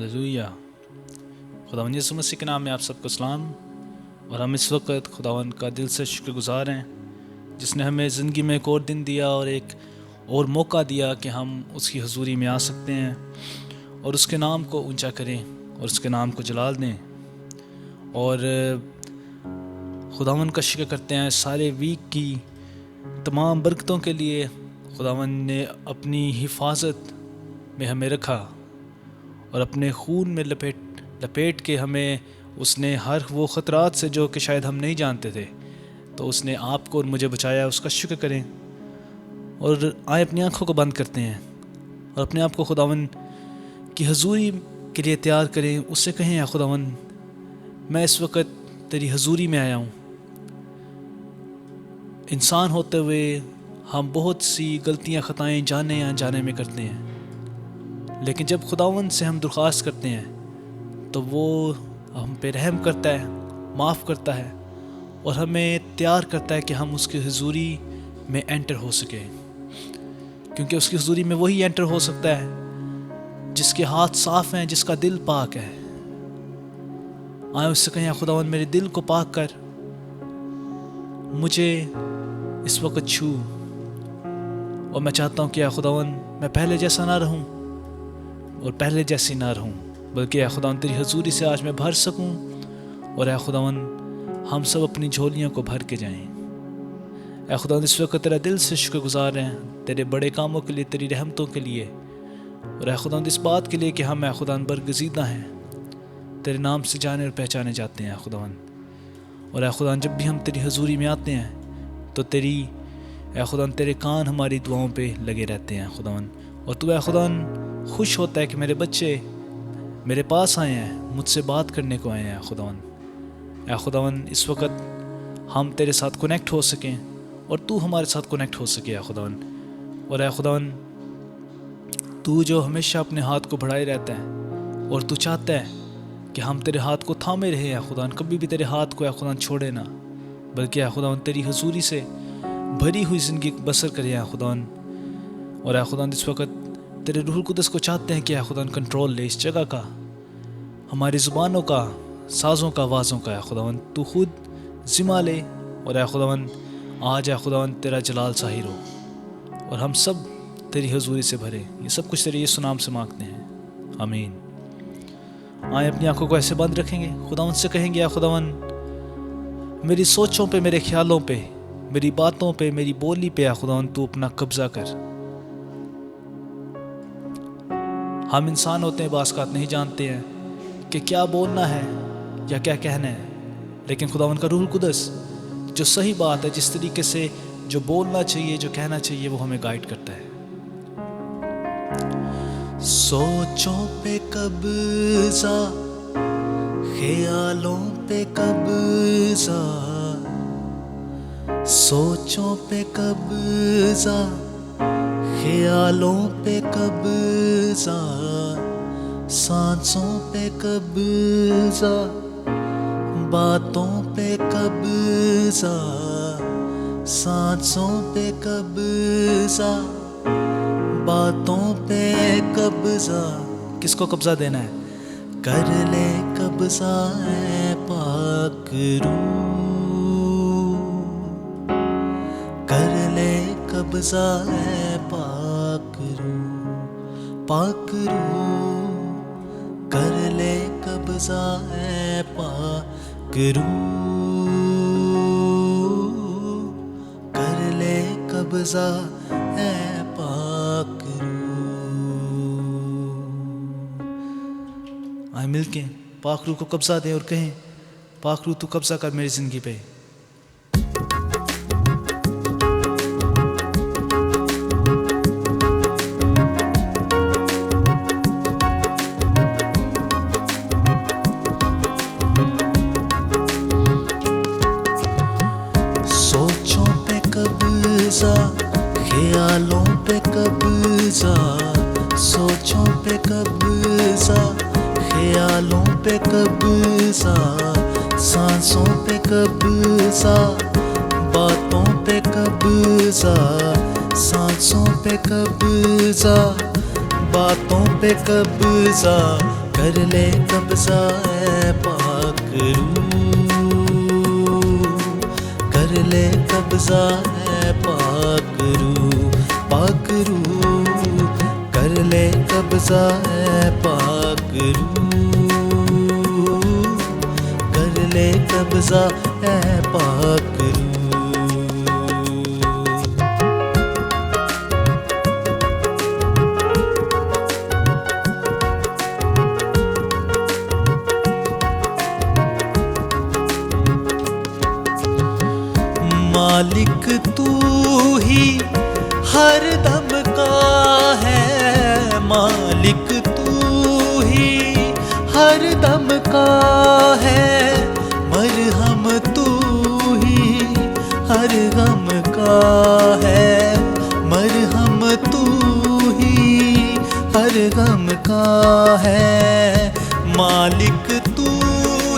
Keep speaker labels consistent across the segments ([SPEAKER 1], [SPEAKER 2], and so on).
[SPEAKER 1] Hallelujah. खुदावंद यीशु मसीह के नाम में आप सबको सलाम। और हम इस वक्त खुदावंद का दिल से शुक्रगुजार हैं जिसने हमें ज़िंदगी में एक और दिन दिया और एक और मौका दिया कि हम उसकी हुजूरी में आ सकते हैं और उसके नाम को ऊंचा करें और उसके नाम को जलाल दें। और खुदावंद का शुक्र करते हैं सारे वीक की तमाम बरकतों के लिए। खुदावंद ने अपनी हिफाजत में हमें रखा और अपने खून में लपेट के हमें उसने हर वो ख़तरात से जो कि शायद हम नहीं जानते थे, तो उसने आपको और मुझे बचाया। उसका शुक्र करें और आए अपनी आँखों को बंद करते हैं और अपने आप को खुदावंद की हुजूरी के लिए तैयार करें। उससे कहें, या खुदावंद मैं इस वक्त तेरी हुजूरी में आया हूँ। इंसान होते हुए हम बहुत सी गलतियाँ ख़ताएँ जाने या अनजाने में करते हैं, लेकिन जब खुदावंद से हम दरख्वास्त करते हैं तो वो हम पे रहम करता है, माफ़ करता है और हमें तैयार करता है कि हम उसकी हुजूरी में एंटर हो सके। क्योंकि उसकी हुजूरी में वही एंटर हो सकता है जिसके हाथ साफ़ हैं, जिसका दिल पाक है। आए उससे कहें, खुदावंद मेरे दिल को पाक कर, मुझे इस वक्त छू। और मैं चाहता हूँ कि खुदावंद मैं पहले जैसा ना रहूँ और पहले जैसी ना रहूं, बल्कि खुदावंद तेरी हुजूरी से आज मैं भर सकूं। और खुदावंद हम सब अपनी झोलियों को भर के जाएं। खुदावंद इस वक्त तेरा दिल से शुक्रगुजार हैं तेरे बड़े कामों के लिए, तेरी रहमतों के लिए। और खुदावंद इस बात के लिए कि हम खुदावंद बरगज़ीदा हैं, तेरे नाम से जाने और पहचाने जाते हैं खुदावंद। और खुदावंद जब भी हम तेरी हुजूरी में आते हैं तो खुदावंद तेरे कान हमारी दुआओं पे लगे रहते हैं खुदावंद। और तू खुदावंद खुश होता है कि मेरे बच्चे मेरे पास आए हैं, मुझसे बात करने को आए हैं खुदावंद। खुदावंद इस वक्त हम तेरे साथ कनेक्ट हो सकें और तू हमारे साथ कनेक्ट हो सके खुदावंद। और खुदावंद तू जो हमेशा अपने हाथ को बढ़ाए रहता है और तू चाहता है कि हम तेरे हाथ को थामे रहे खुदावंद, कभी भी तेरे हाथ को खुदावंद छोड़े ना, बल्कि खुदावंद तेरी हुजूरी से भरी हुई ज़िंदगी बसर करे खुदावंद। और खुदावंद इस वक्त तेरे रूहुल कुदस को चाहते हैं कि खुदावंद कंट्रोल ले इस जगह का, हमारी ज़ुबानों का, साज़ों का, आवाज़ों का। खुदावंद तू खुद ज़िम्मा ले। और खुदावंद आज खुदावंद तेरा जलाल ज़ाहिर हो और हम सब तेरी हुजूरी से भरे। ये सब कुछ तेरे यीशु नाम से मांगते हैं, आमीन। आए अपनी आंखों को ऐसे बंद रखेंगे, खुदावंद से कहेंगे, खुदावंद मेरी सोचों पे, मेरे ख्यालों पे, मेरी बातों पे, मेरी बोली पे खुदावंद तू अपना कब्जा कर। हम इंसान होते हैं, बास नहीं जानते हैं कि क्या बोलना है या क्या कहना है, लेकिन खुदावंद का रूहुल कुदस जो सही बात है, जिस तरीके से जो बोलना चाहिए, जो कहना चाहिए, वो हमें गाइड करता है। सोचों पे कब्जा, ख्यालों पे कब्जा, सोचों पे कब्जा, ख्यालों पे कब्जा, सांसों पे कब्जा, बातों पे कब्जा, सांसों पे कब्जा, बातों पे कब्जा। किसको कब्जा देना है? कर ले कब्जा है पाक रूह, कर ले कब्जा है पाक रूह, पाक रूह, कर ले कब्जा है पाक रूह, कर ले कब्जा है पाक रूह। आए मिलके पाक रूह को कब्जा दें और कहें, पाक रूह तू कब्जा कर मेरी जिंदगी पे। ख्यालों पे कब्जा, सोचों पे कब्जा, ख्यालों पे कब्जा, सांसों पे कब्जा, बातों पे कब्जा, सांसों पे कब्जा, बातों पे कब्जा,
[SPEAKER 2] कर ले कब्जा ऐ पाक रूह, कर ले कब्जा ऐ पाक रूह, कर ले कब्जा ऐ पाक रूह, कर ले कब्जा ऐ पाक रूह। मालिक तू ही हर दम का है, मालिक तू ही हर दम का है, मरहम तू ही हर गम का है, मरहम तू ही हर गम का है। मालिक तू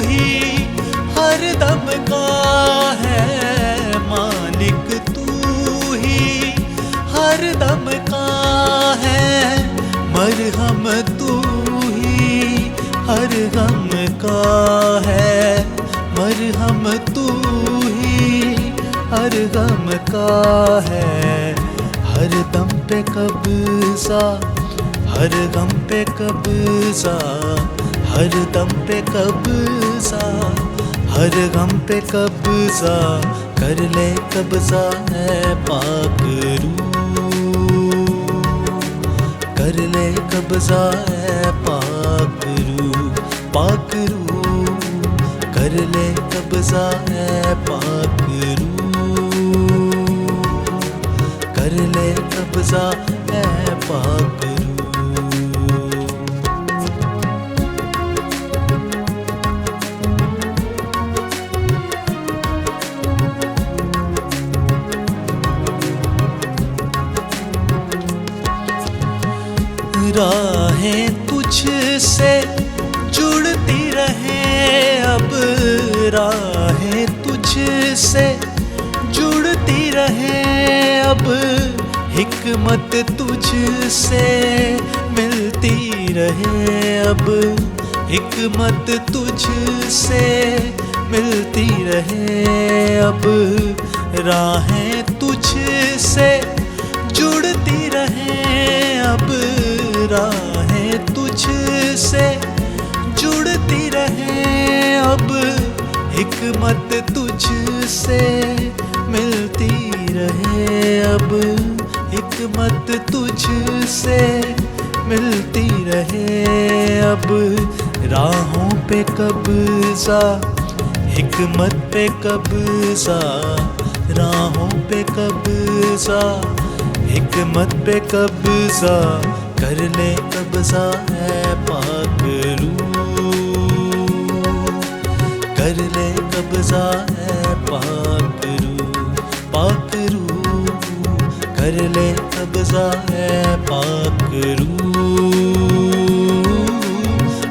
[SPEAKER 2] ही हर दम का है, मालिक तू ही हर दम का है, मरहम तू ही हर गम का है, मरहम तू ही हर गम का है। हर दम पे कब्जा, हर गम पे कब्जा, हर दम पे कब्जा, हर गम पे कब्जा, कर ले कब्जा ऐ पाक रूह, कर ले कब्जा ऐ पाक रूह, पाक रूह, कर ले कब्जा ऐ पाक रूह, कर ले कब्जा ऐ पाक रूह। राहें तुझसे जुड़ती रहे अब, राहें तुझसे जुड़ती रहे अब, हिकमत तुझसे मिलती रहे अब, हिकमत तुझसे मिलती रहे अब। राहें तुझसे जुड़ती रहे अब, राहें तुझसे जुड़ती रहे अब, हिकमत तुझसे मिलती रहे अब, हिकमत तुझसे मिलती रहे अब। राहों पे कब्जा, हिकमत पे कब्जा, राहों पे कब्जा, हिकमत पे कब्जा, कर ले कब्जा ऐ पाक रूह, कर ले कब्जा ऐ पाक रूह, पाक रूह, कर ले कब्जा ऐ पाक रूह,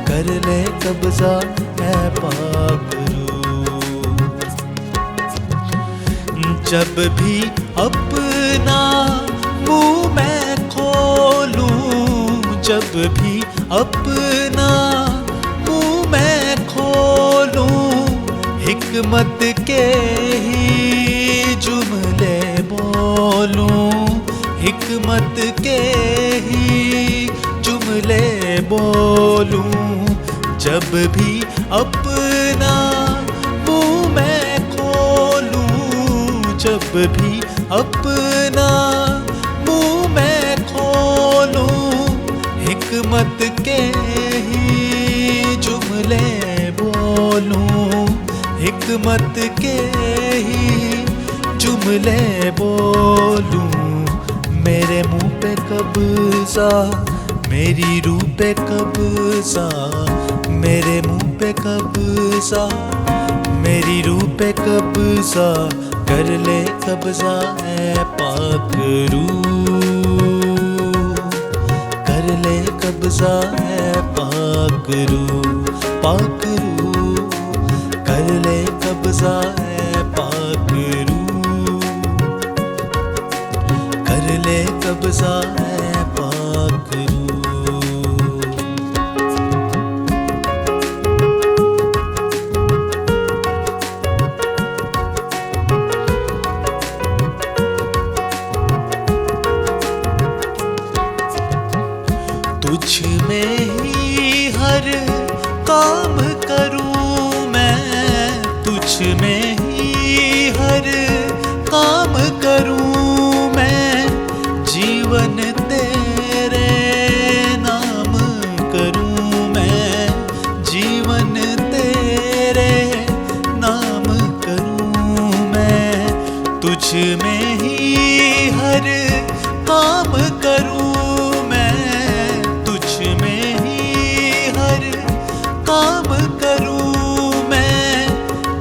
[SPEAKER 2] कर ले कब्जा ऐ पाक रूह। जब भी अपना मुँह मैं खोलूं, जब भी अपना मुँह मैं खोलूं, हिकमत के ही जुमले बोलूं, हिकमत के ही जुमले बोलूं। जब भी अपना मुँह मैं खोलूं, जब भी अपना मुँह मैं खोलूं, हिकमत के ही जुमले बोलूं, हिकमत के ही जुमले बोलूं। मेरे मुँह पे कब्जा, मेरी रूह पे कब्जा, मेरे मुँह पे कब्जा, मेरी रूह पे कब्जा, कर ले कब्जा ऐ पाक रूह, कर ले कब्जा ऐ पाक रूह, पाक रूह, कर ले कब्जा ऐ पाक रूह, कर ले कब्जा ऐ पाक रूह। हर काम करूं मैं, जीवन तेरे नाम करूं मैं, जीवन तेरे नाम करूं मैं। तुझ में ही हर काम करूं मैं, तुझ में ही हर काम करूं मैं,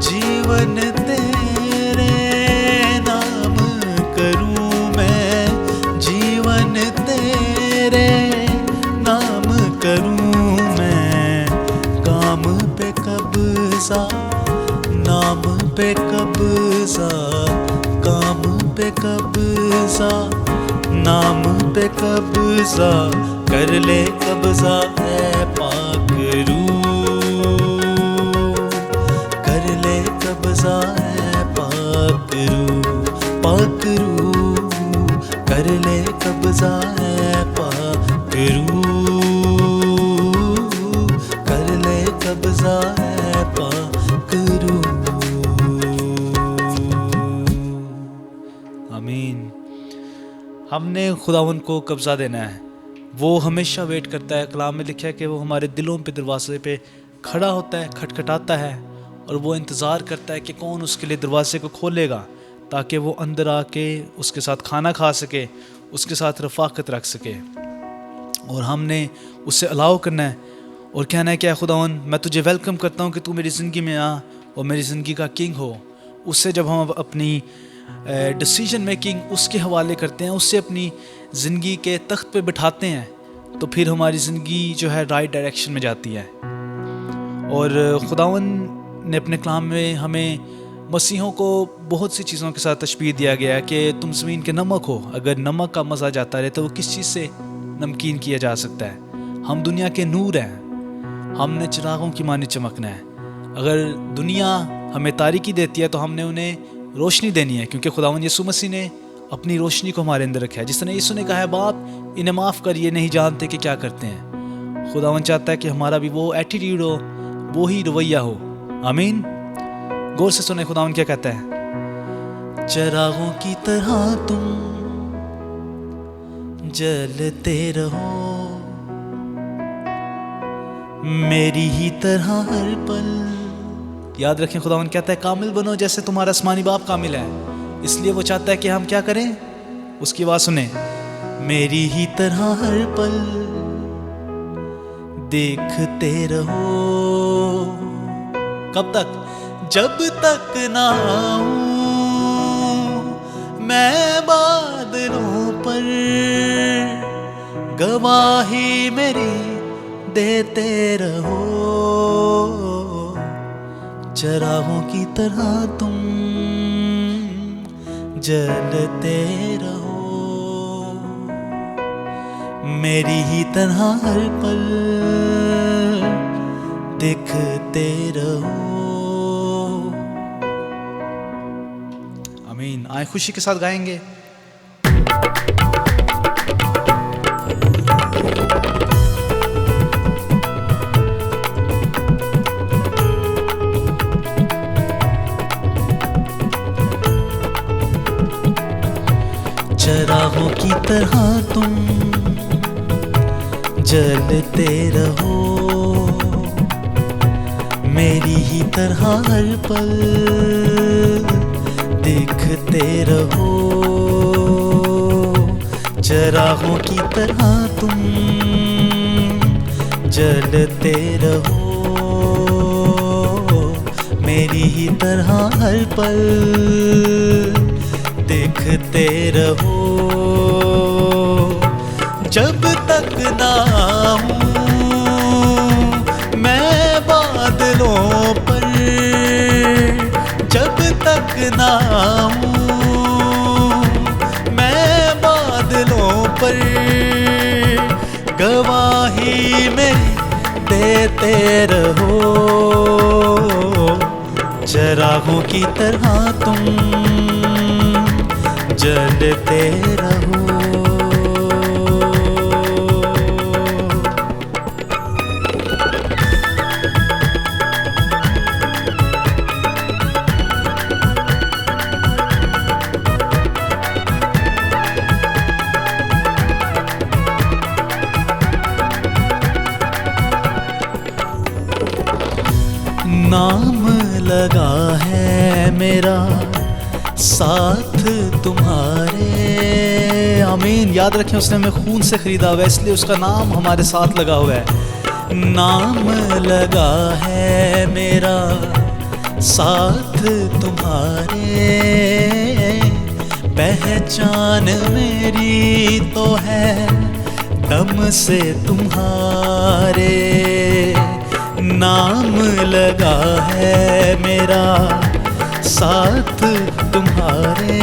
[SPEAKER 2] जीवन तेरे नाम करूं मैं, जीवन तेरे नाम करूं मैं। काम पे कब्जा, नाम पे कब्जा, काम पे कब्जा, नाम पे कब्जा, कर ले कब्जा है पाक रूह, कर ले कब्जा है पाक रूह, पाक रूह, कर ले कब्जा है पाक रूह, कर ले कब्जा है पाक रूह।
[SPEAKER 1] आमीन। हमने खुदावन को कब्ज़ा देना है। वो हमेशा वेट करता है। कलाम में लिखा है कि वो हमारे दिलों पे दरवाजे पे खड़ा होता है, खटखटाता है और वो इंतज़ार करता है कि कौन उसके लिए दरवाजे को खोलेगा ताकि वो अंदर आके उसके साथ खाना खा सके, उसके साथ रफ़ाकत रख सके। और हमने उससे अलाउ करना है और कहना है कि खुदावन मैं तुझे वेलकम करता हूँ कि तू मेरी ज़िंदगी में आ और मेरी ज़िंदगी का किंग हो। उससे जब हम अपनी डिसीजन मेकिंग उसके हवाले करते हैं, उससे अपनी ज़िंदगी के तख्त पे बिठाते हैं, तो फिर हमारी ज़िंदगी जो है राइट डायरेक्शन में जाती है। और खुदावन ने अपने कलाम में हमें मसीहों को बहुत सी चीज़ों के साथ तशबीह दिया गया है कि तुम ज़मीन के नमक हो। अगर नमक का मज़ा जाता रहे तो वो किस चीज़ से नमकीन किया जा सकता है। हम दुनिया के नूर हैं, हमने चिरागों की मानी चमकना है। अगर दुनिया हमें तारीकी देती है तो हमने उन्हें रोशनी देनी है, क्योंकि खुदावंद यीशु मसीह ने अपनी रोशनी को हमारे अंदर रखा है। जिस तरह यीशु ने कहा है बाप इन्हें माफ़ कर, ये नहीं जानते कि क्या करते हैं। खुदावंद चाहता है कि हमारा भी वो एटीट्यूड हो, वो ही रवैया हो। आमीन। गौर से सुने खुदावंद क्या कहता है।
[SPEAKER 2] चिरागों की तरह तुम जलते रहो, मेरी ही तरह हर पल।
[SPEAKER 1] याद रखें खुदावंद कहता है कामिल बनो जैसे तुम्हारा आसमानी बाप कामिल है। इसलिए वो चाहता है कि हम क्या करें, उसकी आवाज़ सुने।
[SPEAKER 2] मेरी ही तरह हर पल देखते रहो,
[SPEAKER 1] कब तक?
[SPEAKER 2] जब तक ना आऊं मैं बादलों पर, गवाही मेरी देते रहो। चिरागों की तरह तुम जलते रहो, मेरी ही तरह हर पल दिखते रहो।
[SPEAKER 1] आमीन। आए खुशी के साथ गाएंगे।
[SPEAKER 2] चिरागों की तरह तुम जलते रहो, मेरी ही तरह हर पल देखते रहो। चिरागों की तरह तुम जलते रहो, मेरी ही तरह हर पल देखते रहो। जब तक ना आऊं मैं बादलों पर, जब तक ना आऊं मैं बादलों पर, गवाही मेरी देते रहो। चिरागों की तरह तुम जलते रहो। साथ तुम्हारे।
[SPEAKER 1] आमीन। याद रखें उसने हमें खून से खरीदा हुआ है, इसलिए उसका नाम हमारे साथ लगा हुआ है।
[SPEAKER 2] नाम लगा है मेरा साथ तुम्हारे, पहचान मेरी तो है दम से तुम्हारे। नाम लगा है मेरा साथ तुम्हारे,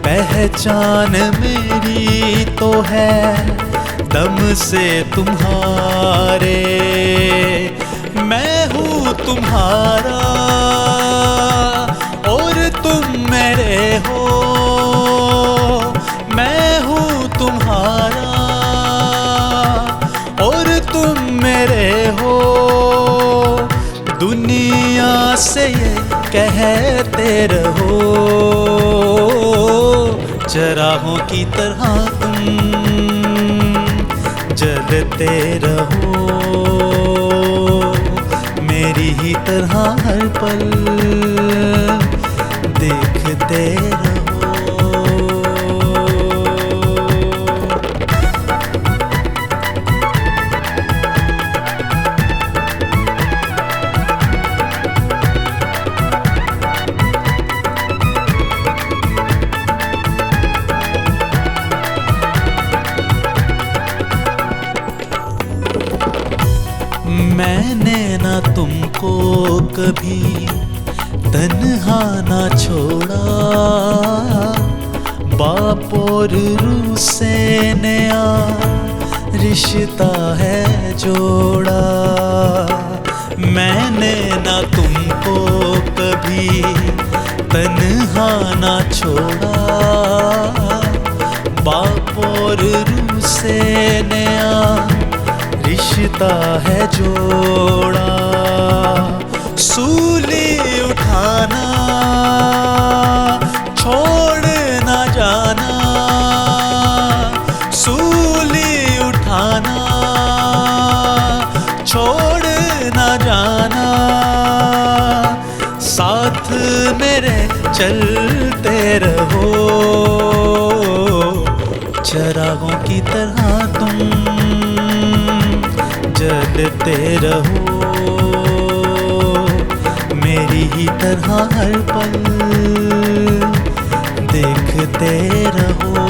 [SPEAKER 2] पहचान मेरी तो है दम से तुम्हारे। मैं हूँ तुम्हारा और तुम मेरे हो, मैं हूँ तुम्हारा और तुम मेरे हो। दुनिया से ये कहते रहो, चरागों की तरह तुम जलते रहो, मेरी ही तरह हर पल देखते रहो। मैंने ना तुमको कभी तन्हा ना छोड़ा, बाप और रूह से नया रिश्ता है जोड़ा। मैंने ना तुमको कभी तन्हा ना छोड़ा, बाप और रूह से नया रिश्ता है जोड़ा। सूली उठाना छोड़ ना जाना, सूली उठाना छोड़ ना जाना। साथ मेरे चलते रहो, चरागों की तरह तुम जलते रहो, मेरी ही तरह हर पल देखते रहो।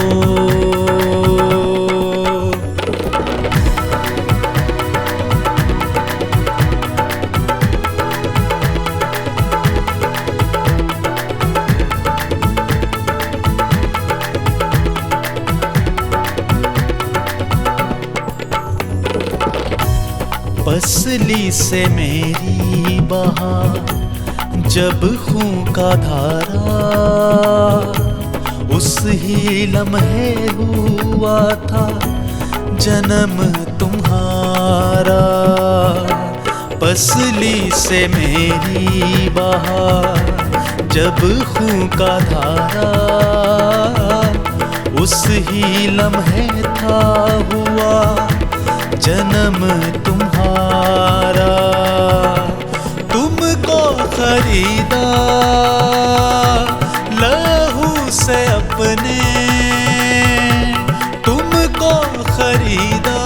[SPEAKER 2] पसली से मेरी बहा जब खून का धारा, उस ही लम्हे हुआ था जन्म तुम्हारा। पसली से मेरी बहा जब खून का धारा, उस ही लम्हे था हुआ जन्म तुम्हारा। तुमको खरीदा लहू से अपने, तुमको खरीदा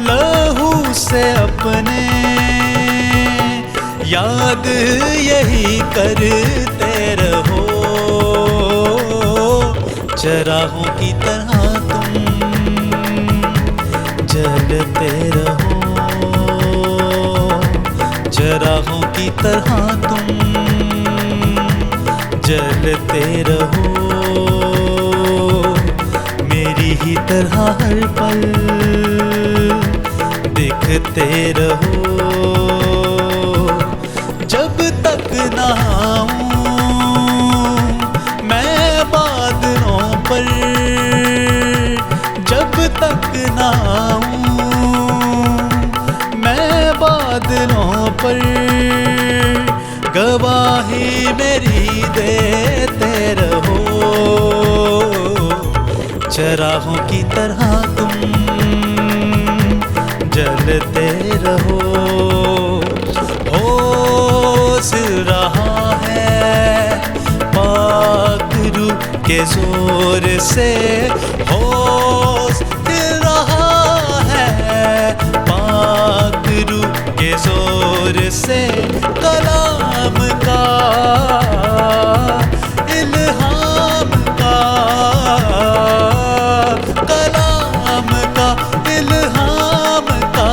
[SPEAKER 2] लहू से अपने। याद यही करते रहो, चरागों की तरह तुम जलते रहो, चरागों की तरह तुम जलते रहो, मेरी ही तरह हर पल दिखते रहो। जब तक ना आऊं मैं बादलों पर, जब तक ना आऊं मैं बादलों पर, गवाही मेरी देते रहो, चरागों की तरह तुम जलते रहो। हो सिल रहा के जोर से होश हिल रहा है, पाक रूह के जोर से कलाम का इल्हाम का, कलाम का इल्हाम का,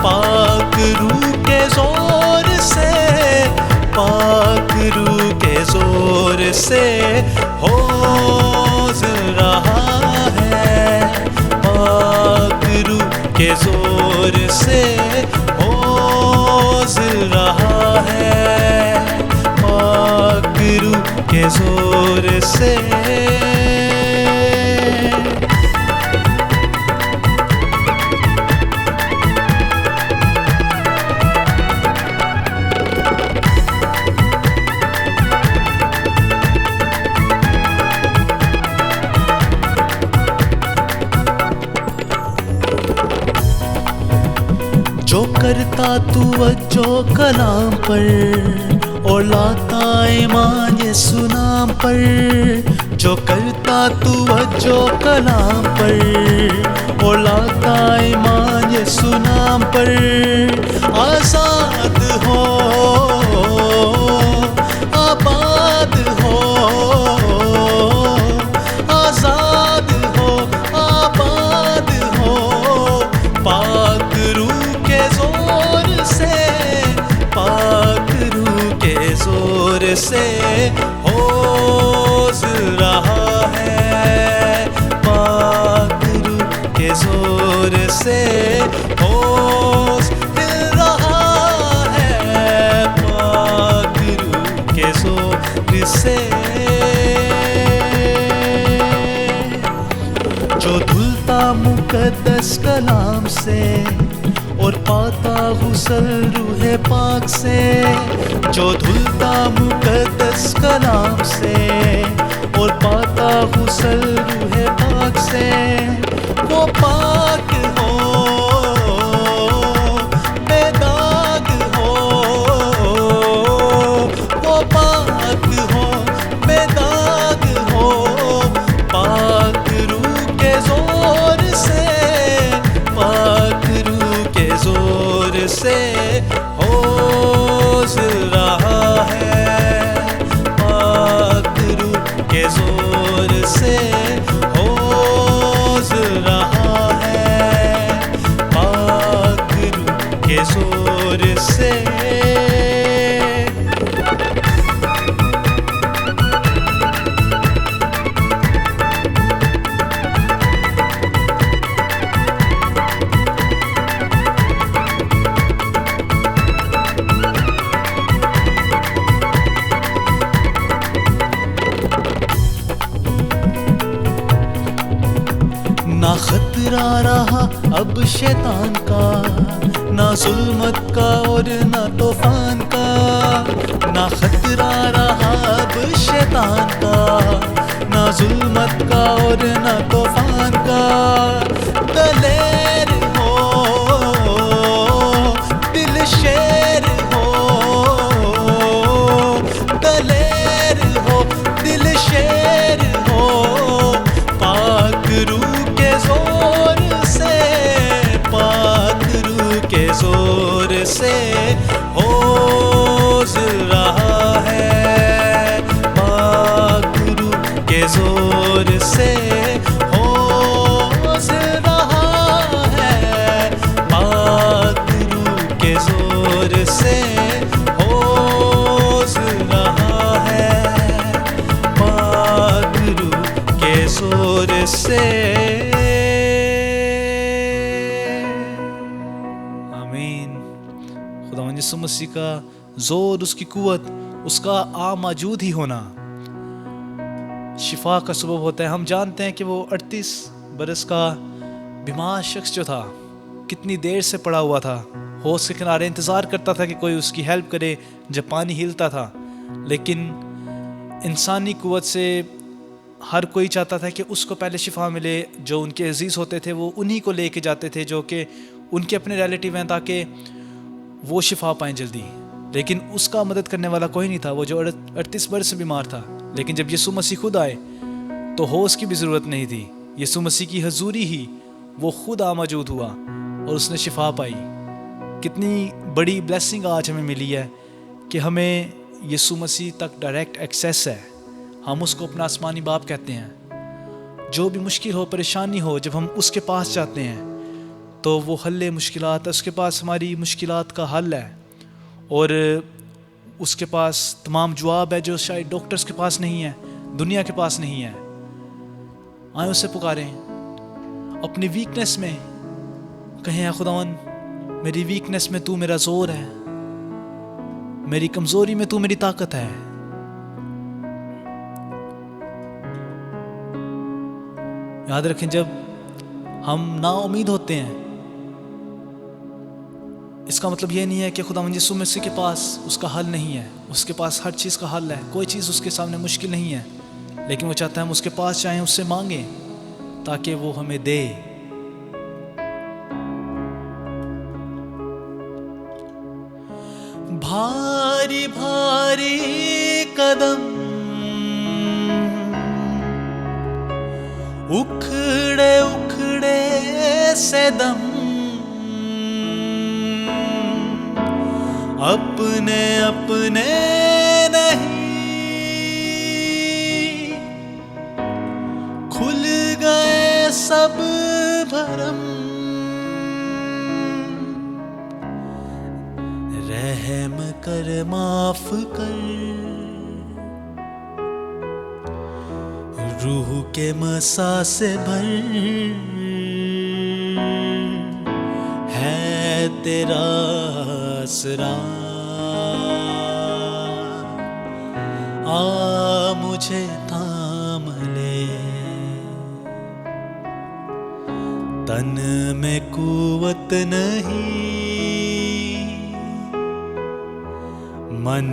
[SPEAKER 2] पाक रूह के जोर से, पाक रूह के जोर से होश रहा है, पाक रूह के जोर से होश रहा है, पाक रूह के जोर से। जो करता तवज्जो कलाम पर और लाता ईमान यीशु नाम पर, जो करता तवज्जो कलाम पर और लाता ईमान यीशु नाम पर, आजाद हो आबाद हो, आजाद हो आबाद हो, पाक रूह के जोर से, पाक रूह के जोर से होश रहा है, पाक रूह के जोर से होश हिल रहा है, पाक रूह के जोर से। जो धुलता मुकद्दस कलाम से और पाता गुसल रूहे पाक से, जो धुलता मुकद्दस कलाम से और पाता गुसल रूहे पाक से, वो पाक हो बेदाग हो, वो पाक हो बेदाग हो, पाक रूह के जोर से, पाक रूह के जोर से होश रहा है, पाक रूह के जोर से होश रहा है, पाक रूह के जोर से। ना खतरा रहा अब शैतान का, ना जुल्मत का और ना तूफान का, ना खतरा रहा अब शैतान का, ना जुल्मत का और ना तूफान का, दलेर हो दिल शेर हो, दलेर हो दिल शेर हो, पाक रूह के जोर से, पाक रूह के जोर से होश रहा है, पाक रूह के जोर से होश रहा है, पाक रूह के जोर से होश रहा है, पाक रूह के जोर से।
[SPEAKER 1] आमीन। खुदावंद यीशु मसीह का जोर, उसकी कुव्वत, उसका आमौजूद ही होना शिफा का सबब होता है। हम जानते हैं कि वो 38 बरस का बीमार शख्स जो था, कितनी देर से पड़ा हुआ था, हौज के किनारे इंतज़ार करता था कि कोई उसकी हेल्प करे जब पानी हिलता था। लेकिन इंसानी कुव्वत से हर कोई चाहता था कि उसको पहले शिफा मिले। जो उनके अजीज़ होते थे वो उन्हीं को लेके जाते थे, जो कि उनके अपने रिलेटिव हैं, ताकि वो शिफा पाएँ जल्दी। लेकिन उसका मदद करने वाला कोई नहीं था, वो जो 38 वर्ष से बीमार था। लेकिन जब यीशु मसीह खुद आए तो होश की भी ज़रूरत नहीं थी, यीशु मसीह की हजूरी ही वो खुद मौजूद हुआ और उसने शिफा पाई। कितनी बड़ी ब्लेसिंग आज हमें मिली है कि हमें यीशु मसीह तक डायरेक्ट एक्सेस है। हम उसको अपना आसमानी बाप कहते हैं। जो भी मुश्किल हो, परेशानी हो, जब हम उसके पास जाते हैं तो वो हल्ले मुश्किलात है, उसके पास हमारी मुश्किलात का हल है और उसके पास तमाम जवाब है जो शायद डॉक्टर्स के पास नहीं है, दुनिया के पास नहीं है। आए उससे पुकारें अपनी वीकनेस में, कहें या खुदावन मेरी वीकनेस में तू मेरा जोर है, मेरी कमजोरी में तू मेरी ताकत है। याद रखें जब हम नाउम्मीद होते हैं, इसका मतलब ये नहीं है कि खुदावंद यीशु मसीह के पास उसका हल नहीं है। उसके पास हर चीज़ का हल है, कोई चीज़ उसके सामने मुश्किल नहीं है। लेकिन वो चाहता है हम उसके पास जाएं, उससे मांगें ताकि वो हमें दे।
[SPEAKER 2] भारी भारी कदम उखड़े उखड़े से दम, अपने अपने नहीं, खुल गए सब भरम। रहम कर माफ कर, रूह के मसा से भर, है तेरा आसरा। आ मुझे थाम ले, तन में कुवत नहीं, मन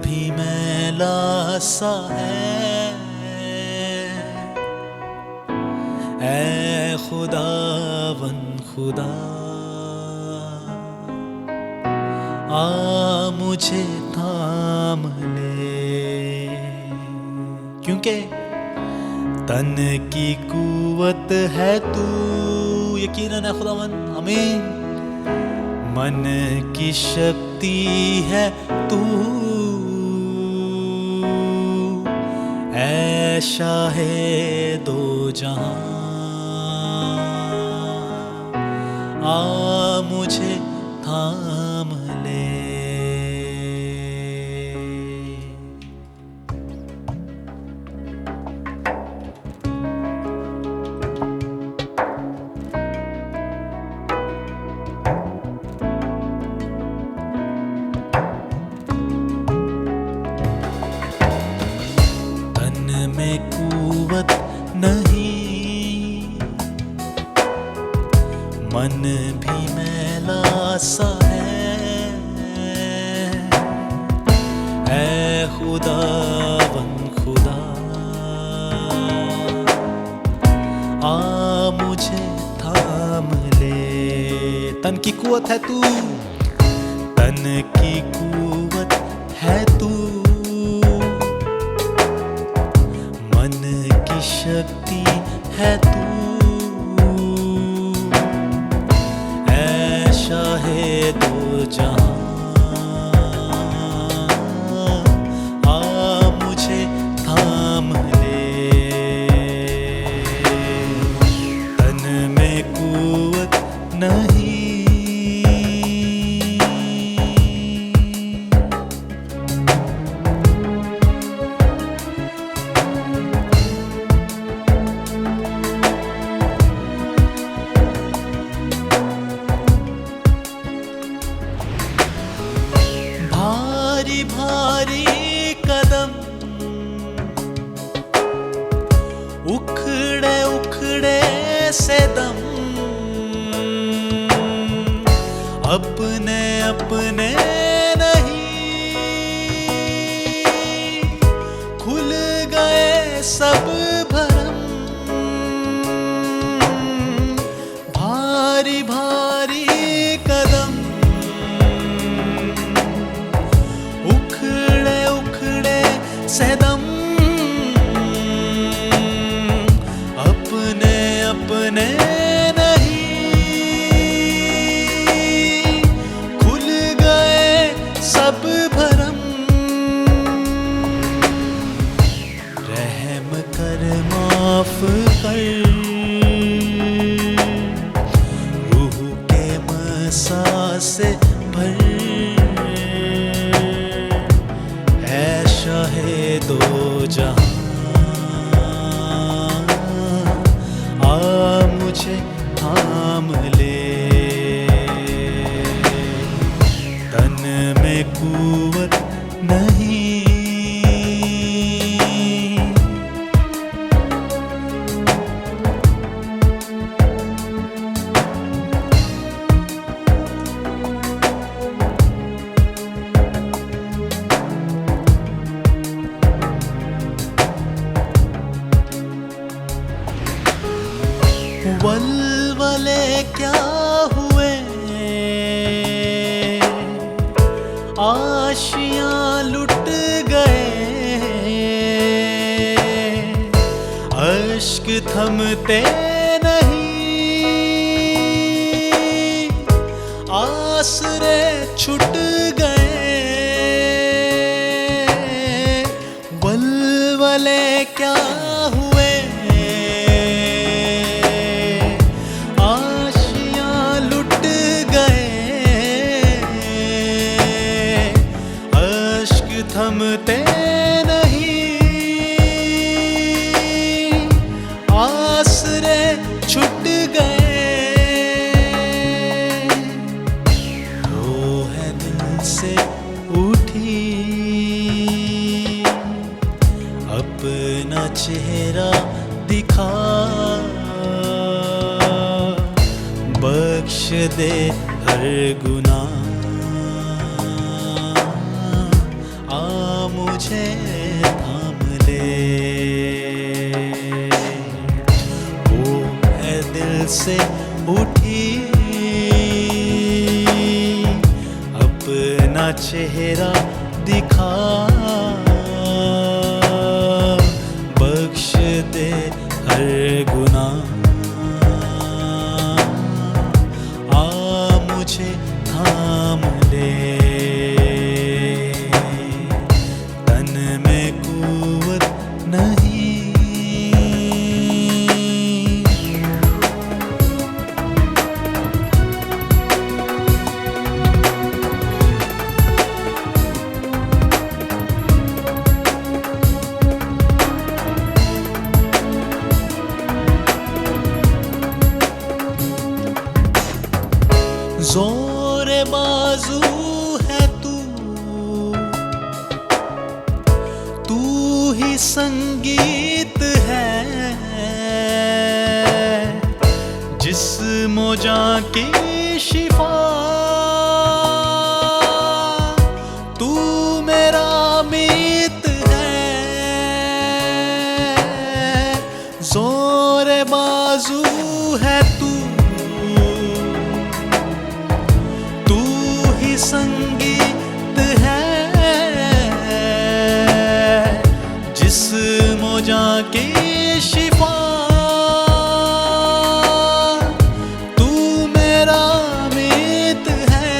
[SPEAKER 2] भी मैला सा है। ऐ खुदावन खुदा, आ मुझे थाम ले, क्योंकि तन की कुवत है तू, यकीनन है खुदावन, आमीन। मन की शक्ति है तू, ऐ शाहे दो जहां, आ मुझे थाम ले। तन में कुवत नहीं, मन भी मैला सा है। ऐ खुदावन खुदा, आ मुझे थाम ले। तन की कुवत है तू, तन की कुवत है तू, मन की शक्ति है तू, शाहे दो जहां, आ मुझे थाम ले। तन में कुवत नहीं, भारी भारी कदम उखड़े उखड़े से दम, अपने अपने नहीं, खुल गए सब भरम। भारी भारी कदम से दम अपने अपने नहीं, खुल गए सब भरम। रहम कर माफ कर, रूह के मसा से भर, है शाहे दो जहां, आ मुझे थाम ले। तन में कुव्वत नहीं, वल्वले क्या हुए, आशियां लुट गए, अश्क थमते नहीं, आसरे छुट गए। वल्वले क्या हुए, थमते नहीं, आसरे छुट गए। वो है दिल से उठी, अपना चेहरा दिखा, बख्श दे हर गुनाह, मुझे थाम ले। वो है दिल से उठी, अपना चेहरा दिखा, बख्श दे हर गुनाह, आ मुझे थाम ले। ज़ोरे बाजू है तू ही संगीत है, जिस्म जां की शिफा, तू मेरा मीत है। ज़ोरे बाजू है तू संगीत है, जिस्म जां की शिफा, तू मेरा मीत है।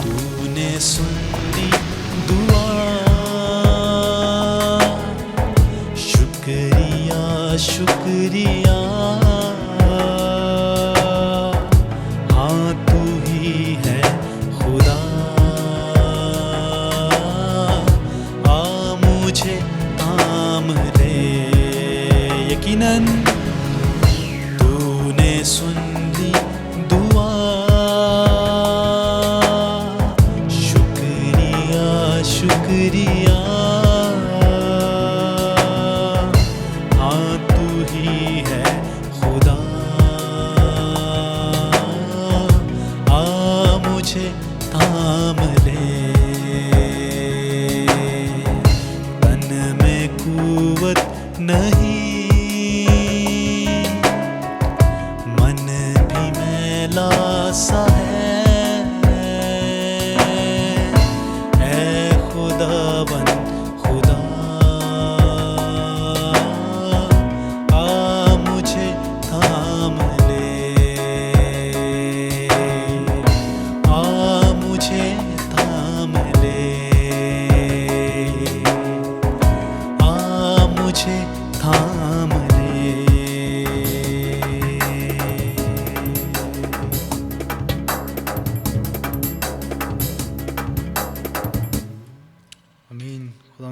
[SPEAKER 2] तूने सुन ली दुआ, शुक्रिया शुक्रिया, यकीनन तूने सुन ली दुआ, शुक्रिया शुक्रिया, हाँ तू ही है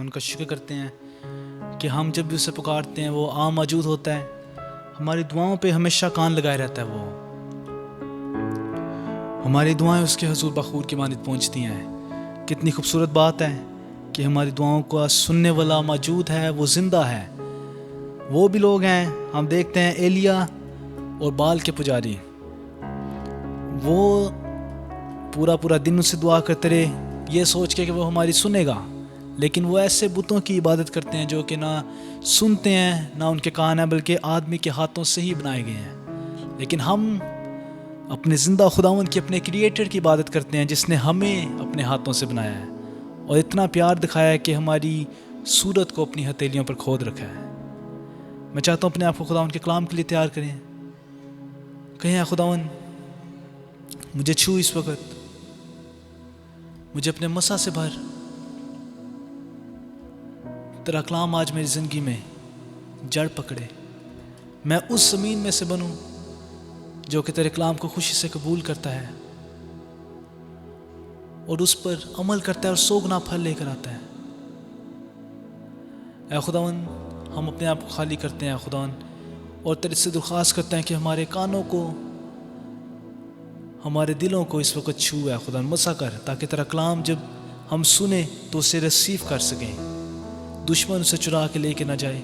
[SPEAKER 1] उनका शुक्र करते हैं कि हम जब भी उसे पुकारते हैं वो मौजूद होता है, हमारी दुआओं पे हमेशा कान लगाए रहता है। वो हमारी दुआएं उसके हुजूर बखूर की मानिद पहुंचती हैं। कितनी खूबसूरत बात है कि हमारी दुआओं को सुनने वाला मौजूद है, वो ज़िंदा है। वो भी लोग हैं, हम देखते हैं एलिया और बाल के पुजारी, वो पूरा दिन उससे दुआ करते रहे ये सोच के कि वो हमारी सुनेगा, लेकिन वो ऐसे बुतों की इबादत करते हैं जो कि ना सुनते हैं ना उनके कान हैं, बल्कि आदमी के हाथों से ही बनाए गए हैं। लेकिन हम अपने ज़िंदा खुदावंद की, अपने क्रिएटर की इबादत करते हैं जिसने हमें अपने हाथों से बनाया है और इतना प्यार दिखाया है कि हमारी सूरत को अपनी हथेलियों पर खोद रखा है। मैं चाहता हूँ अपने आप को खुदावंद के कलाम के लिए तैयार करें। कहें खुदावंद मुझे छू इस वक्त, मुझे अपने मसा से भर। तेरा कलाम आज मेरी ज़िंदगी में जड़ पकड़े, मैं उस ज़मीन में से बनूं जो कि तेरे कलाम को खुशी से कबूल करता है और उस पर अमल करता है और सोगना फल लेकर आता है। ऐ खुदावन, हम अपने आप को खाली करते हैं खुदावन, और तेरे से दरख्वास्त करते हैं कि हमारे कानों को, हमारे दिलों को इस वक्त छू है खुदावन, मसा कर, ताकि तेरा कलाम जब हम सुने तो उसे रिसीव कर सकें, दुश्मन उसे चुरा के लेके ना जाए,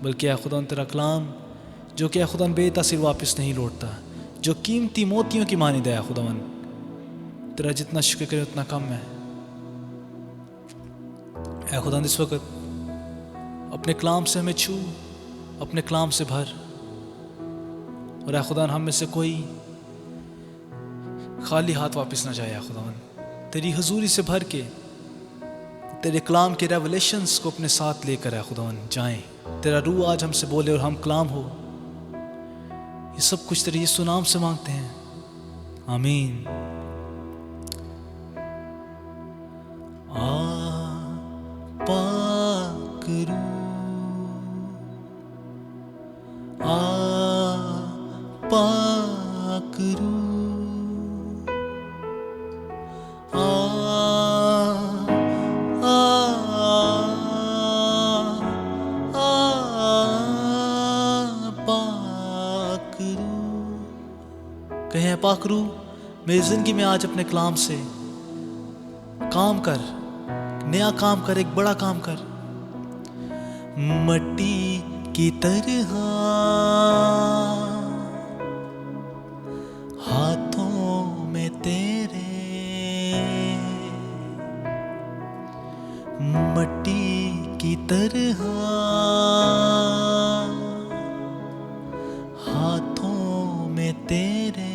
[SPEAKER 1] बल्कि ऐ खुदावन तेरा कलाम जो कि खुदावन बेतासीर वापस नहीं लौटता, जो कीमती मोतियों की मानिद है खुदावन, तेरा जितना शुक्र करे उतना कम है। ऐ खुदावन इस वक्त अपने कलाम से हमें छू, अपने कलाम से भर, और ऐ खुदावन हम में से कोई खाली हाथ वापस ना जाए। ऐ खुदावन तेरी हजूरी से भर के तेरे कलाम के रेवलेशंस को अपने साथ लेकर ऐ खुदावन जाएं। तेरा रूह आज हमसे बोले और हम कलाम हो। ये सब कुछ तेरे यीशु नाम से मांगते हैं, आमीन। पाक रूह, पाक रूह, पाक रूह। कहें पाक रूह मेरी जिंदगी में आज अपने कलाम से काम कर, नया काम कर, एक बड़ा काम कर। मट्टी की तरह हाथों में तेरे, मट्टी की तरह हाथों में तेरे,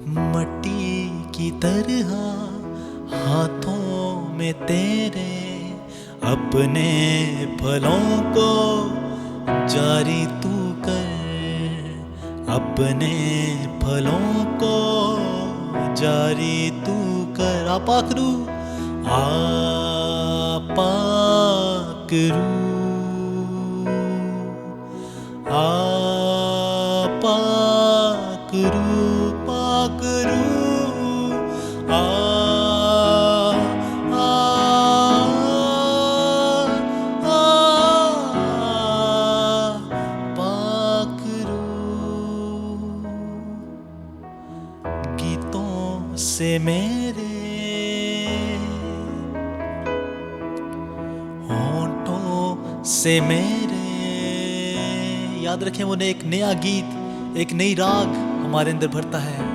[SPEAKER 1] मट्टी की तरह हाथों में तेरे, अपने फलों को जारी तू कर, अपने फलों को जारी तू कर। पाक रूह, पाक रूह, पाक रूह, पाक रूह, पाक रूह। गीतों से मेरे होंठों से मेरे, याद रखें वो एक नया गीत, एक नई राग हमारे अंदर भरता है।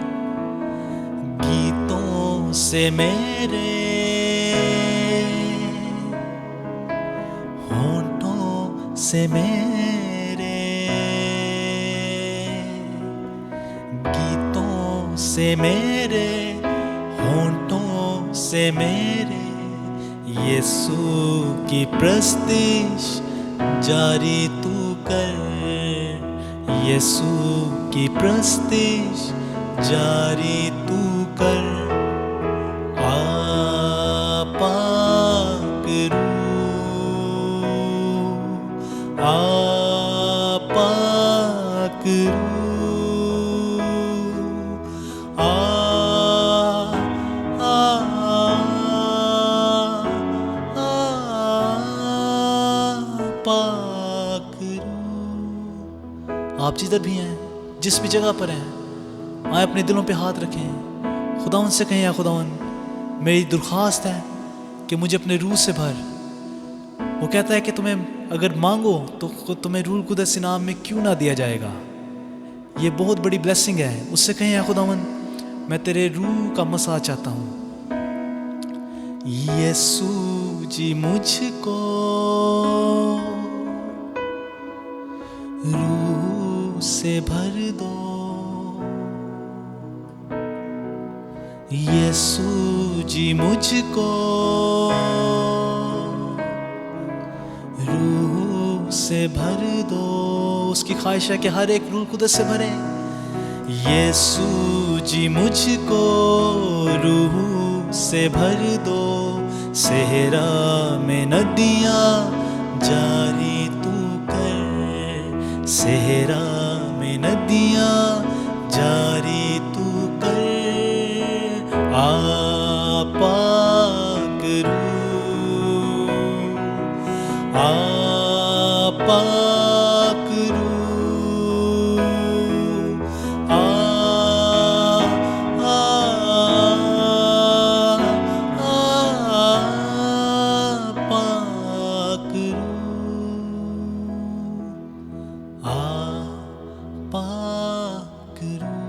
[SPEAKER 1] गीतों से मेरे होंठों से मेरे, गीतों से मेरे होंठों से मेरे, यीशु की प्रस्तिश जारी तू कर, यीशु की प्रस्तिश जारी तू कर। पाक रूह, पाक रूह, आप जिधर भी हैं, जिस भी जगह पर हैं, आए अपने दिलों पे हाथ रखें। खुदावन से कहें, या खुदावन मेरी दरख्वास्त है कि मुझे अपने रूह से भर। वो कहता है कि तुम्हें अगर मांगो तो तुम्हें रूह कुदस इनाम में क्यों ना दिया जाएगा। ये बहुत बड़ी ब्लेसिंग है। उससे कहें, या खुदावन मैं तेरे रूह का मसा चाहता हूँ। यीशु जी मुझको रूह से भर दो, यीशु जी मुझको रूह से भर दो। उसकी ख्वाहिश है कि हर एक रूह कुदस से भरे। यीशु जी मुझको रूह से भर दो, सेहरा में नदियाँ जारी तू कर, सेहरा में नदियाँ जारी तू कर। पाक रूह, पाक रूह, पाक रूह, पाक रूह,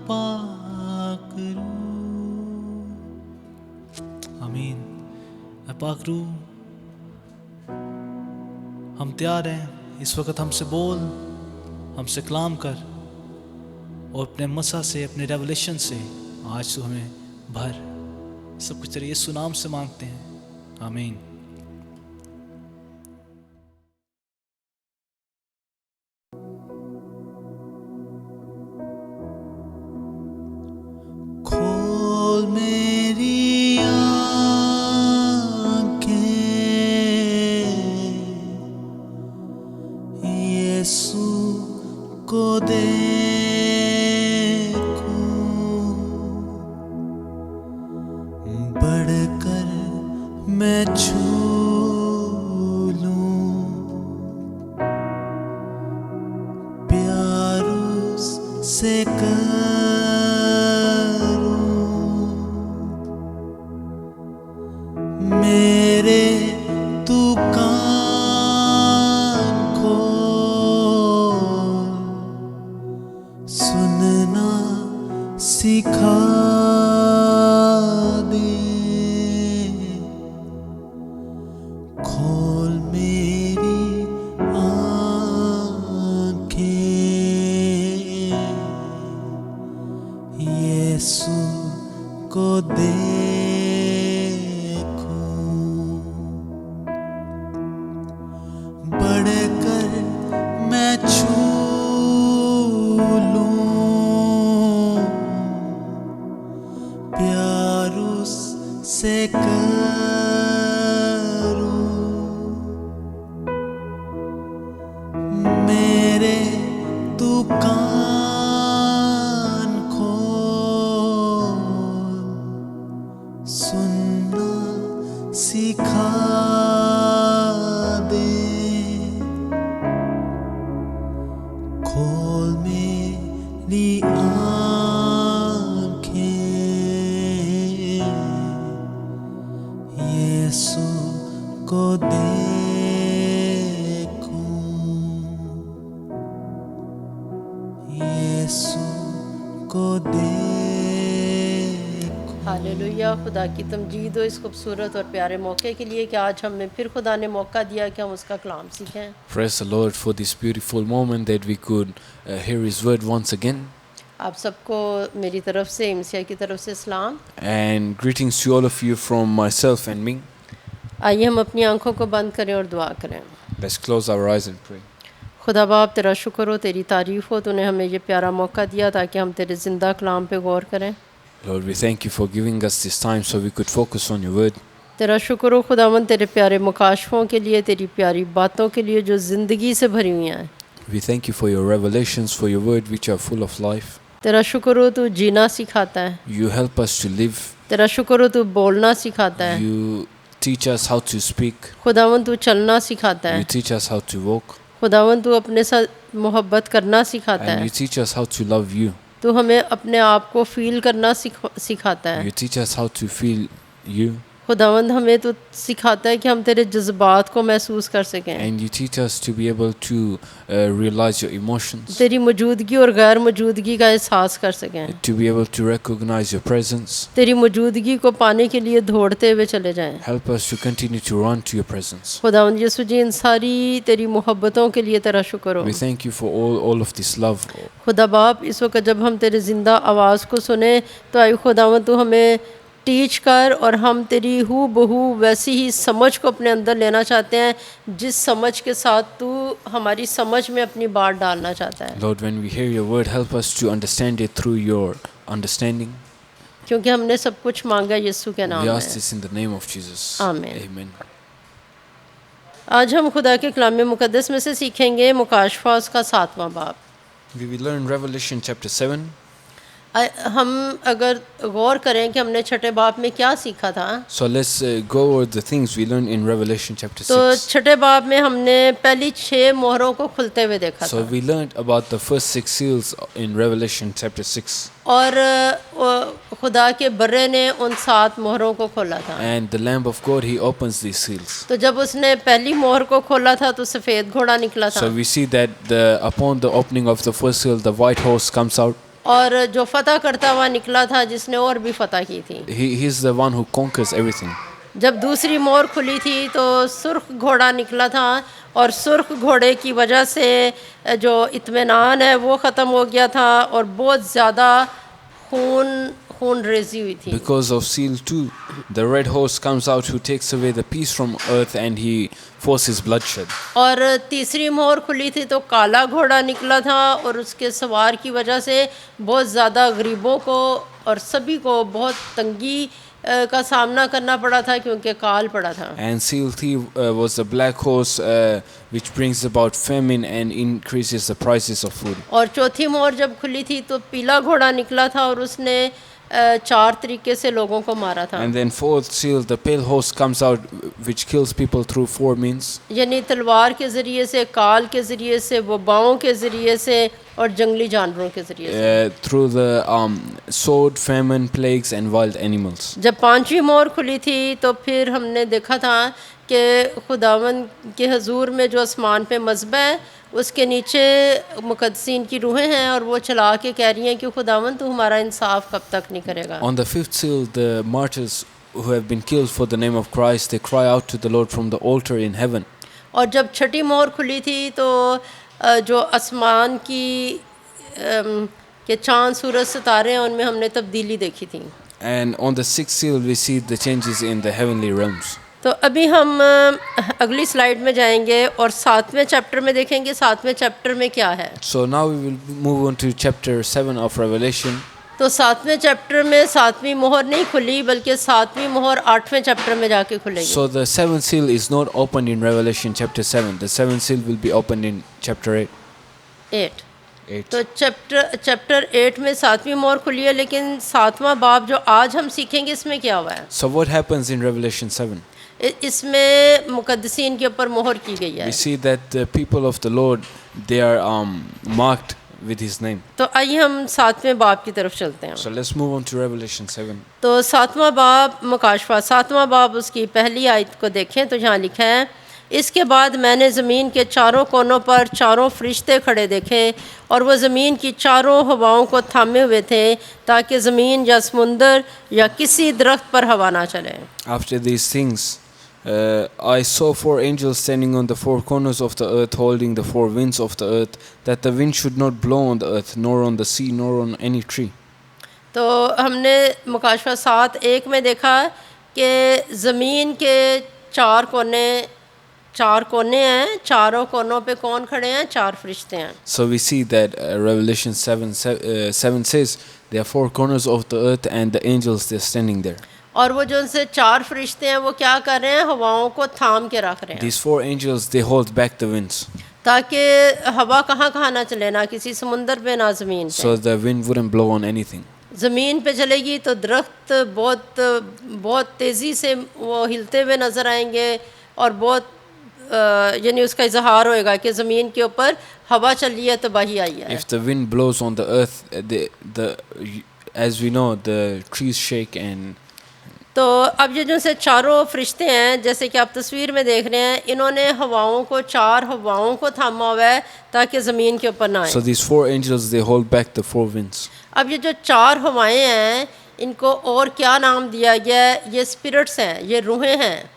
[SPEAKER 1] पाक रूह। आमीन। पाक रूह, हम तैयार हैं। इस वक्त हमसे बोल, हमसे कलाम कर और अपने मसा से, अपने रेवलेशन से आज तो हमें भर। सब कुछ तेरे यीशु नाम से मांगते हैं, आमीन। खोल मेरी यीशु को देखूं, बढ़कर मैं छू लूं, प्यार से करूं, मेरे तू सुनना सिखा दे। खोल मेरी आँखें, यीशु को देखूं, बढ़कर मैं छू से करूं, मेरे तू कान खोल, सुनना सिखा दे। खोल मेरी यीशु को देखूं, यीशु को देखूं।
[SPEAKER 3] हालेलुया। खुदा की तमजीद हो इस खूबसूरत और प्यारे मौके के लिए कि आज हमें फिर खुदा ने मौका दिया कि हम उसका कलाम सीखें।
[SPEAKER 4] Praise the Lord for this beautiful moment that we could hear His word once again.
[SPEAKER 3] आप सबको मेरी तरफ से, इमसिया की तरफ से सलाम।
[SPEAKER 4] And greetings to all of you from myself and me.
[SPEAKER 3] आइए हम अपनी आंखों को बंद करें और दुआ करें।
[SPEAKER 4] Let's close our eyes and pray.
[SPEAKER 3] खुदा बाप तेरा शुक्र हो, तेरी तारीफ़ हो, तूने हमें ये प्यारा मौका दिया ताकि हम तेरे ज़िंदा कलाम पे गौर करें।
[SPEAKER 4] Lord, we thank you for giving us this time so we could focus on your word.
[SPEAKER 3] तेरा शुक्र हो खुदावन तेरे प्यारे मुकाशफों के लिए, तेरी प्यारी बातों के लिए जो ज़िंदगी से भरी हुई हैं।
[SPEAKER 4] We thank you for your revelations, for your word which are full of life.
[SPEAKER 3] तेरा शुक्र हो तू जीना सिखाता है,
[SPEAKER 4] You help us to live.
[SPEAKER 3] तेरा शुक्र हो तू बोलना सिखाता है,
[SPEAKER 4] You teach us how to speak.
[SPEAKER 3] खुदावन तू चलना सिखाता है,
[SPEAKER 4] You teach us how to walk.
[SPEAKER 3] खुदावन तू अपने साथ मोहब्बत करना सिखाता
[SPEAKER 4] And
[SPEAKER 3] है,
[SPEAKER 4] you teach us how to love you.
[SPEAKER 3] तू हमें अपने आप को फील करना सिखाता है।
[SPEAKER 4] You teach us how to feel you.
[SPEAKER 3] खुदावंद हमें तो सिखाता है कि हम तेरे जज्बात को महसूस कर सकें,
[SPEAKER 4] And you teach us to be able to realize your emotions.
[SPEAKER 3] तेरी मौजूदगी और गैर मौजूदगी का एहसास कर सकें,
[SPEAKER 4] To be able to recognize your presence.
[SPEAKER 3] तेरी मौजूदगी को पाने के लिए दौड़ते हुए चले जाएं।
[SPEAKER 4] Help us to continue to run to your presence.
[SPEAKER 3] खुदावंद यीशु जी, इन सारी तेरी मोहब्बतों के लिए तेरा शुक्र हो।
[SPEAKER 4] We thank you for all of this love.
[SPEAKER 3] खुदा बाप, इस वक्त जब हम तेरे ज़िंदा आवाज़ को सुने तो आयु खुदावंद तू हमें टीच कर और हम तेरी हू बहू वैसी ही समझ को अपने अंदर लेना चाहते हैं जिस समझ के साथ तू हमारी समझ में अपनी बात डालना चाहता है,
[SPEAKER 4] Lord, when we hear your word, help us to understand it through your understanding.
[SPEAKER 3] क्योंकि हमने सब कुछ मांगा यीशु के नाम
[SPEAKER 4] We
[SPEAKER 3] में।
[SPEAKER 4] ask this in the name of Jesus.
[SPEAKER 3] Amen.
[SPEAKER 4] Amen.
[SPEAKER 3] आज हम खुदा के कलाम मुक़द्दस में से सीखेंगे मुकाशफा उसका 7वां बाब।
[SPEAKER 4] We will learn Revelation chapter 7.
[SPEAKER 3] हम अगर गौर करें कि हमने छठे बाब में क्या सीखा था,
[SPEAKER 4] So let's go over the things we learned in Revelation chapter
[SPEAKER 3] तो
[SPEAKER 4] 6.
[SPEAKER 3] छठे बाब में हमने पहली 6 मोहरों को खुलते हुए देखा
[SPEAKER 4] So
[SPEAKER 3] था
[SPEAKER 4] we learned about the first 6 seals in Revelation chapter 6.
[SPEAKER 3] और खुदा के बर्रे ने उन 7 मोहरों को खोला था।
[SPEAKER 4] And the Lamb of God, he opens these seals.
[SPEAKER 3] तो जब उसने पहली मोहर को खोला था तो सफ़ेद घोड़ा निकला था
[SPEAKER 4] So we see that upon the opening of the first seal, the white horse comes out.
[SPEAKER 3] और जो फतह करता हुआ निकला था जिसने और भी फतह की थी।
[SPEAKER 4] He's the one who conquers everything.
[SPEAKER 3] जब दूसरी मोहर खुली थी तो सुर्ख घोड़ा निकला था और सुर्ख घोड़े की वजह से जो इत्मीनान है वो ख़त्म हो गया था और बहुत ज़्यादा खून रेजी हुई थी।
[SPEAKER 4] Because of seal 2, the red horse comes out who takes away the peace from earth and he forces bloodshed.
[SPEAKER 3] और तीसरी मोहर खुली थी तो काला घोड़ा निकला था और उसके सवार की वजह से बहुत ज़्यादा गरीबों को और सभी को बहुत तंगी का सामना करना पड़ा था क्योंकि काल पड़ा था।
[SPEAKER 4] And seal 3 was the black horse which brings about famine and increases the prices of food.
[SPEAKER 3] और चौथी मोहर जब खुली थी तो पीला घोड़ा निकला था और उसने 4 तरीके से लोगों को मारा था।
[SPEAKER 4] And then fourth seal, the pale horse comes out which kills people through 4 means.
[SPEAKER 3] यानी तलवार के ज़रिए से, काल के ज़रिए से, वबाओं के ज़रिए से और जंगली जानवरों के ज़रिए से।
[SPEAKER 4] Through the sword, famine, plagues and wild animals.
[SPEAKER 3] जब 5वीं मोहर खुली थी तो फिर हमने देखा था कि खुदावन के हजूर में जो आसमान पे मज़बा है उसके नीचे मुक़द्दसीन की रूहें हैं और वो चला के कह रही हैं कि खुदावन तू हमारा इंसाफ कब तक नहीं करेगा।
[SPEAKER 4] On the fifth seal, the martyrs who have been killed for the name of Christ, they cry out to the Lord from the altar in heaven.
[SPEAKER 3] और जब छठी मोहर खुली थी तो जो आसमान की के चाँद सूरज सितारे हैं उनमें हमने तब्दीली देखी थी।
[SPEAKER 4] And on the sixth seal, we see the changes in the heavenly realms.
[SPEAKER 3] तो अभी हम अगली स्लाइड में जाएंगे और 7वें चैप्टर में देखेंगे 7वें चैप्टर में क्या है।
[SPEAKER 4] So now we will move on to chapter 7 of Revelation.
[SPEAKER 3] तो 7वें चैप्टर में 7वीं मोहर नहीं खुली बल्कि 7वीं मोहर 8वें चैप्टर में जाके खुलेगी।
[SPEAKER 4] So the seventh seal is not opened in Revelation chapter 7. The seventh seal will be opened in chapter 8.
[SPEAKER 3] 8 तो चैप्टर 8 में 7वीं मोहर खुली है, लेकिन 7वां बाब जो आज हम सीखेंगे इसमें क्या हुआ है।
[SPEAKER 4] So what happens in Revelation 7?
[SPEAKER 3] इसमें मुक़द्दसीन के ऊपर मोहर की गई है।
[SPEAKER 4] We see that the people of the Lord, they are marked with his name.
[SPEAKER 3] तो आइए हम 7वें बाब की तरफ चलते हैं।
[SPEAKER 4] So let's move on to Revelation 7.
[SPEAKER 3] तो 7वां बाब मुकाशफा 7वां बाब उसकी पहली आयत को देखें तो यहाँ लिखा है, इसके बाद मैंने ज़मीन के चारों कोनों पर 4 फरिश्ते खड़े देखे और वो ज़मीन की 4 हवाओं को थामे हुए थे ताकि ज़मीन या समुंदर या किसी दरख्त पर हवा ना चले।
[SPEAKER 4] After these things, I saw 4 angels standing on the 4 corners of the earth, holding the 4 winds of the earth, that the wind should not blow on the earth, nor on the sea, nor on any tree.
[SPEAKER 3] तो हमने मुकाशफा 7:1 में देखा कि ज़मीन के 4 कोने हैं, चारों कोनों पे कौन खड़े हैं? 4 फरिश्ते हैं।
[SPEAKER 4] So we see that Revelation 7 says there are 4 corners of the earth and the angels, they're standing there.
[SPEAKER 3] और वो जो उनसे 4 फरिश्ते हैं वो क्या कर रहे हैं? हवाओं को थाम के रख रहे हैं
[SPEAKER 4] These 4 angels, they hold back the winds
[SPEAKER 3] ताकि हवा कहाँ कहाँ ना चले, ना किसी समुंदर पे ना ज़मीन पे।
[SPEAKER 4] so the wind wouldn't blow on anything.
[SPEAKER 3] ज़मीन पे चलेगी तो दरख्त बहुत तेज़ी से वो हिलते हुए नज़र आएंगे और बहुत यानी उसका इजहार होएगा कि ज़मीन के ऊपर हवा चली है, तबाही आई है।
[SPEAKER 4] If the wind blows on the earth, as we know, the trees shake and
[SPEAKER 3] तो अब ये जो से चारों फरिश्ते हैं, जैसे कि आप तस्वीर में देख रहे हैं, इन्होंने हवाओं को, 4 हवाओं को थामा हुआ है ताकि ज़मीन के ऊपर ना आए।
[SPEAKER 4] so these 4 angels, they hold back the 4 winds.
[SPEAKER 3] अब ये जो 4 हवाएं हैं, इनको और क्या नाम दिया गया है? ये स्पिरिट्स हैं, ये रूहें हैं।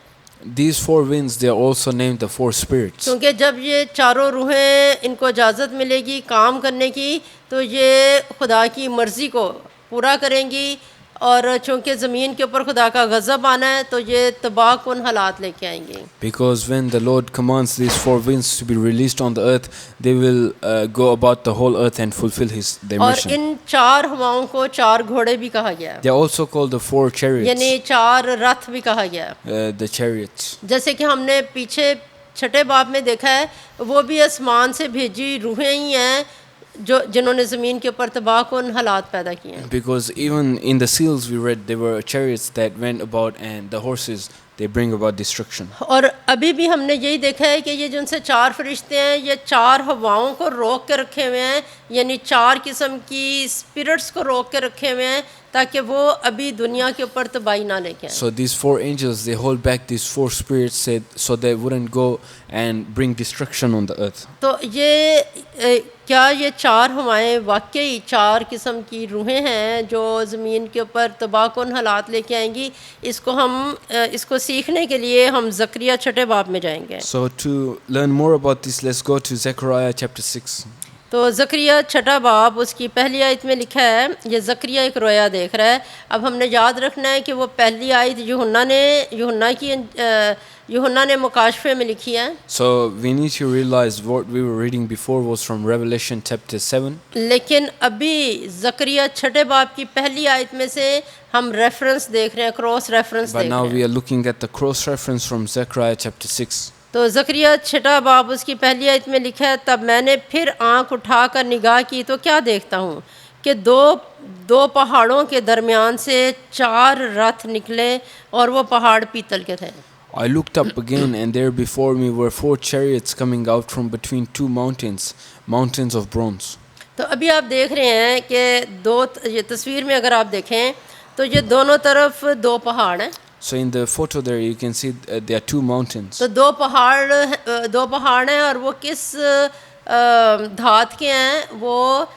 [SPEAKER 4] These 4 winds, they are also named the 4 spirits.
[SPEAKER 3] क्योंकि जब ये चारों रूहें इनको इजाज़त मिलेगी काम करने की, तो ये खुदा की मर्ज़ी को पूरा करेंगी, और चूँकि ज़मीन के ऊपर खुदा का गज़ब आना है तो ये तबाह कुन हालात लेके आएंगे।
[SPEAKER 4] Because when the Lord commands these 4 winds to be released on the earth, they will go about the whole earth and fulfill their
[SPEAKER 3] और
[SPEAKER 4] mission.
[SPEAKER 3] इन 4 हवाओं को 4 घोड़े भी कहा गया है,
[SPEAKER 4] They are also called the 4 chariots.
[SPEAKER 3] यानी 4 रथ भी कहा गया है।
[SPEAKER 4] The chariots.
[SPEAKER 3] जैसे कि हमने पीछे छठे बाब में देखा है, वो भी आसमान से भेजी रूहें ही हैं जिन्होंने ज़मीन के ऊपर तबाहकुन हालात पैदा किए हैं।
[SPEAKER 4] Because even in the seals we read, there were chariots that went about, and the horses, they bring about destruction.
[SPEAKER 3] और अभी भी हमने यही देखा है कि ये जिनसे 4 फरिश्ते हैं, ये 4 हवाओं को रोक के रखे हुए हैं, यानी 4 किस्म की स्पिरिट्स को रोक के रखे हुए हैं ताकि वो अभी दुनिया के ऊपर तबाही ना लेके आए।
[SPEAKER 4] So these 4 angels, they hold back these 4 spirits so they wouldn't go and bring destruction on the earth.
[SPEAKER 3] तो ये क्या ये 4 हवाएं वाकई 4 किस्म की रूहें हैं जो ज़मीन के ऊपर तबाहकुन हालात लेके आएंगी? इसको सीखने के लिए हम ज़करिया छठे बाब में जाएंगे।
[SPEAKER 4] So to learn more about this, let's go to Zechariah chapter 6.
[SPEAKER 3] तो ज़करिया छठा बाब उसकी पहली आयत में लिखा है, ये ज़करिया एक रोया देख रहा है। अब हमने याद रखना है कि वो पहली आयत यूहन्ना ने मुकाशफे में लिखी है।
[SPEAKER 4] So we need to realize what we were reading before was from Revelation chapter 7.
[SPEAKER 3] लेकिन अभी ज़करिया छठे बाब की पहली आयत में से हम रेफरेंस देख रहे हैं, क्रॉस रेफरेंस
[SPEAKER 4] But
[SPEAKER 3] देख
[SPEAKER 4] now
[SPEAKER 3] रहे
[SPEAKER 4] we
[SPEAKER 3] हैं।
[SPEAKER 4] are looking at the cross reference from Zechariah chapter 6.
[SPEAKER 3] तो ज़करिया छठा बाब उसकी पहली आयत में लिखा है, तब मैंने फिर आँख उठाकर निगाह की तो क्या देखता हूँ कि दो पहाड़ों के दरमियान से 4 रथ निकले और वो पहाड़ पीतल के थे।
[SPEAKER 4] I looked up again, and there before me were 4 chariots coming out from between 2 mountains, mountains of bronze.
[SPEAKER 3] तो अभी आप देख रहे हैं कि ये तस्वीर में अगर आप देखें तो ये दोनों तरफ 2 पहाड़ हैं।
[SPEAKER 4] So in the photo there you can see there are 2 mountains.
[SPEAKER 3] तो 2 पहाड़ हैं और वो किस धात के हैं? वो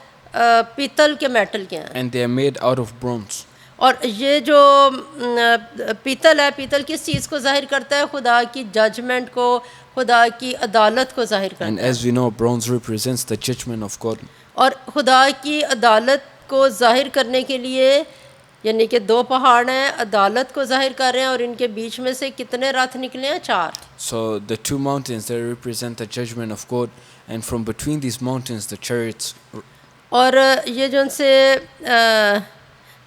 [SPEAKER 3] पीतल के मेटल के हैं।
[SPEAKER 4] And they are made out of bronze.
[SPEAKER 3] और ये जो पीतल है, पीतल किस चीज़ को जाहिर करता है? खुदा की जजमेंट को, खुदा की अदालत को जाहिर करता
[SPEAKER 4] And
[SPEAKER 3] है।
[SPEAKER 4] as we know, bronze represents the judgment of God.
[SPEAKER 3] और खुदा की अदालत को जाहिर करने के लिए यानी कि 2 पहाड़ हैं, अदालत को जाहिर कर रहे हैं, और इनके बीच में से कितने रथ निकले हैं? 4।
[SPEAKER 4] So the 2 mountains, they represent the judgment of God, and from between these mountains the chariots.
[SPEAKER 3] और ये जो उनसे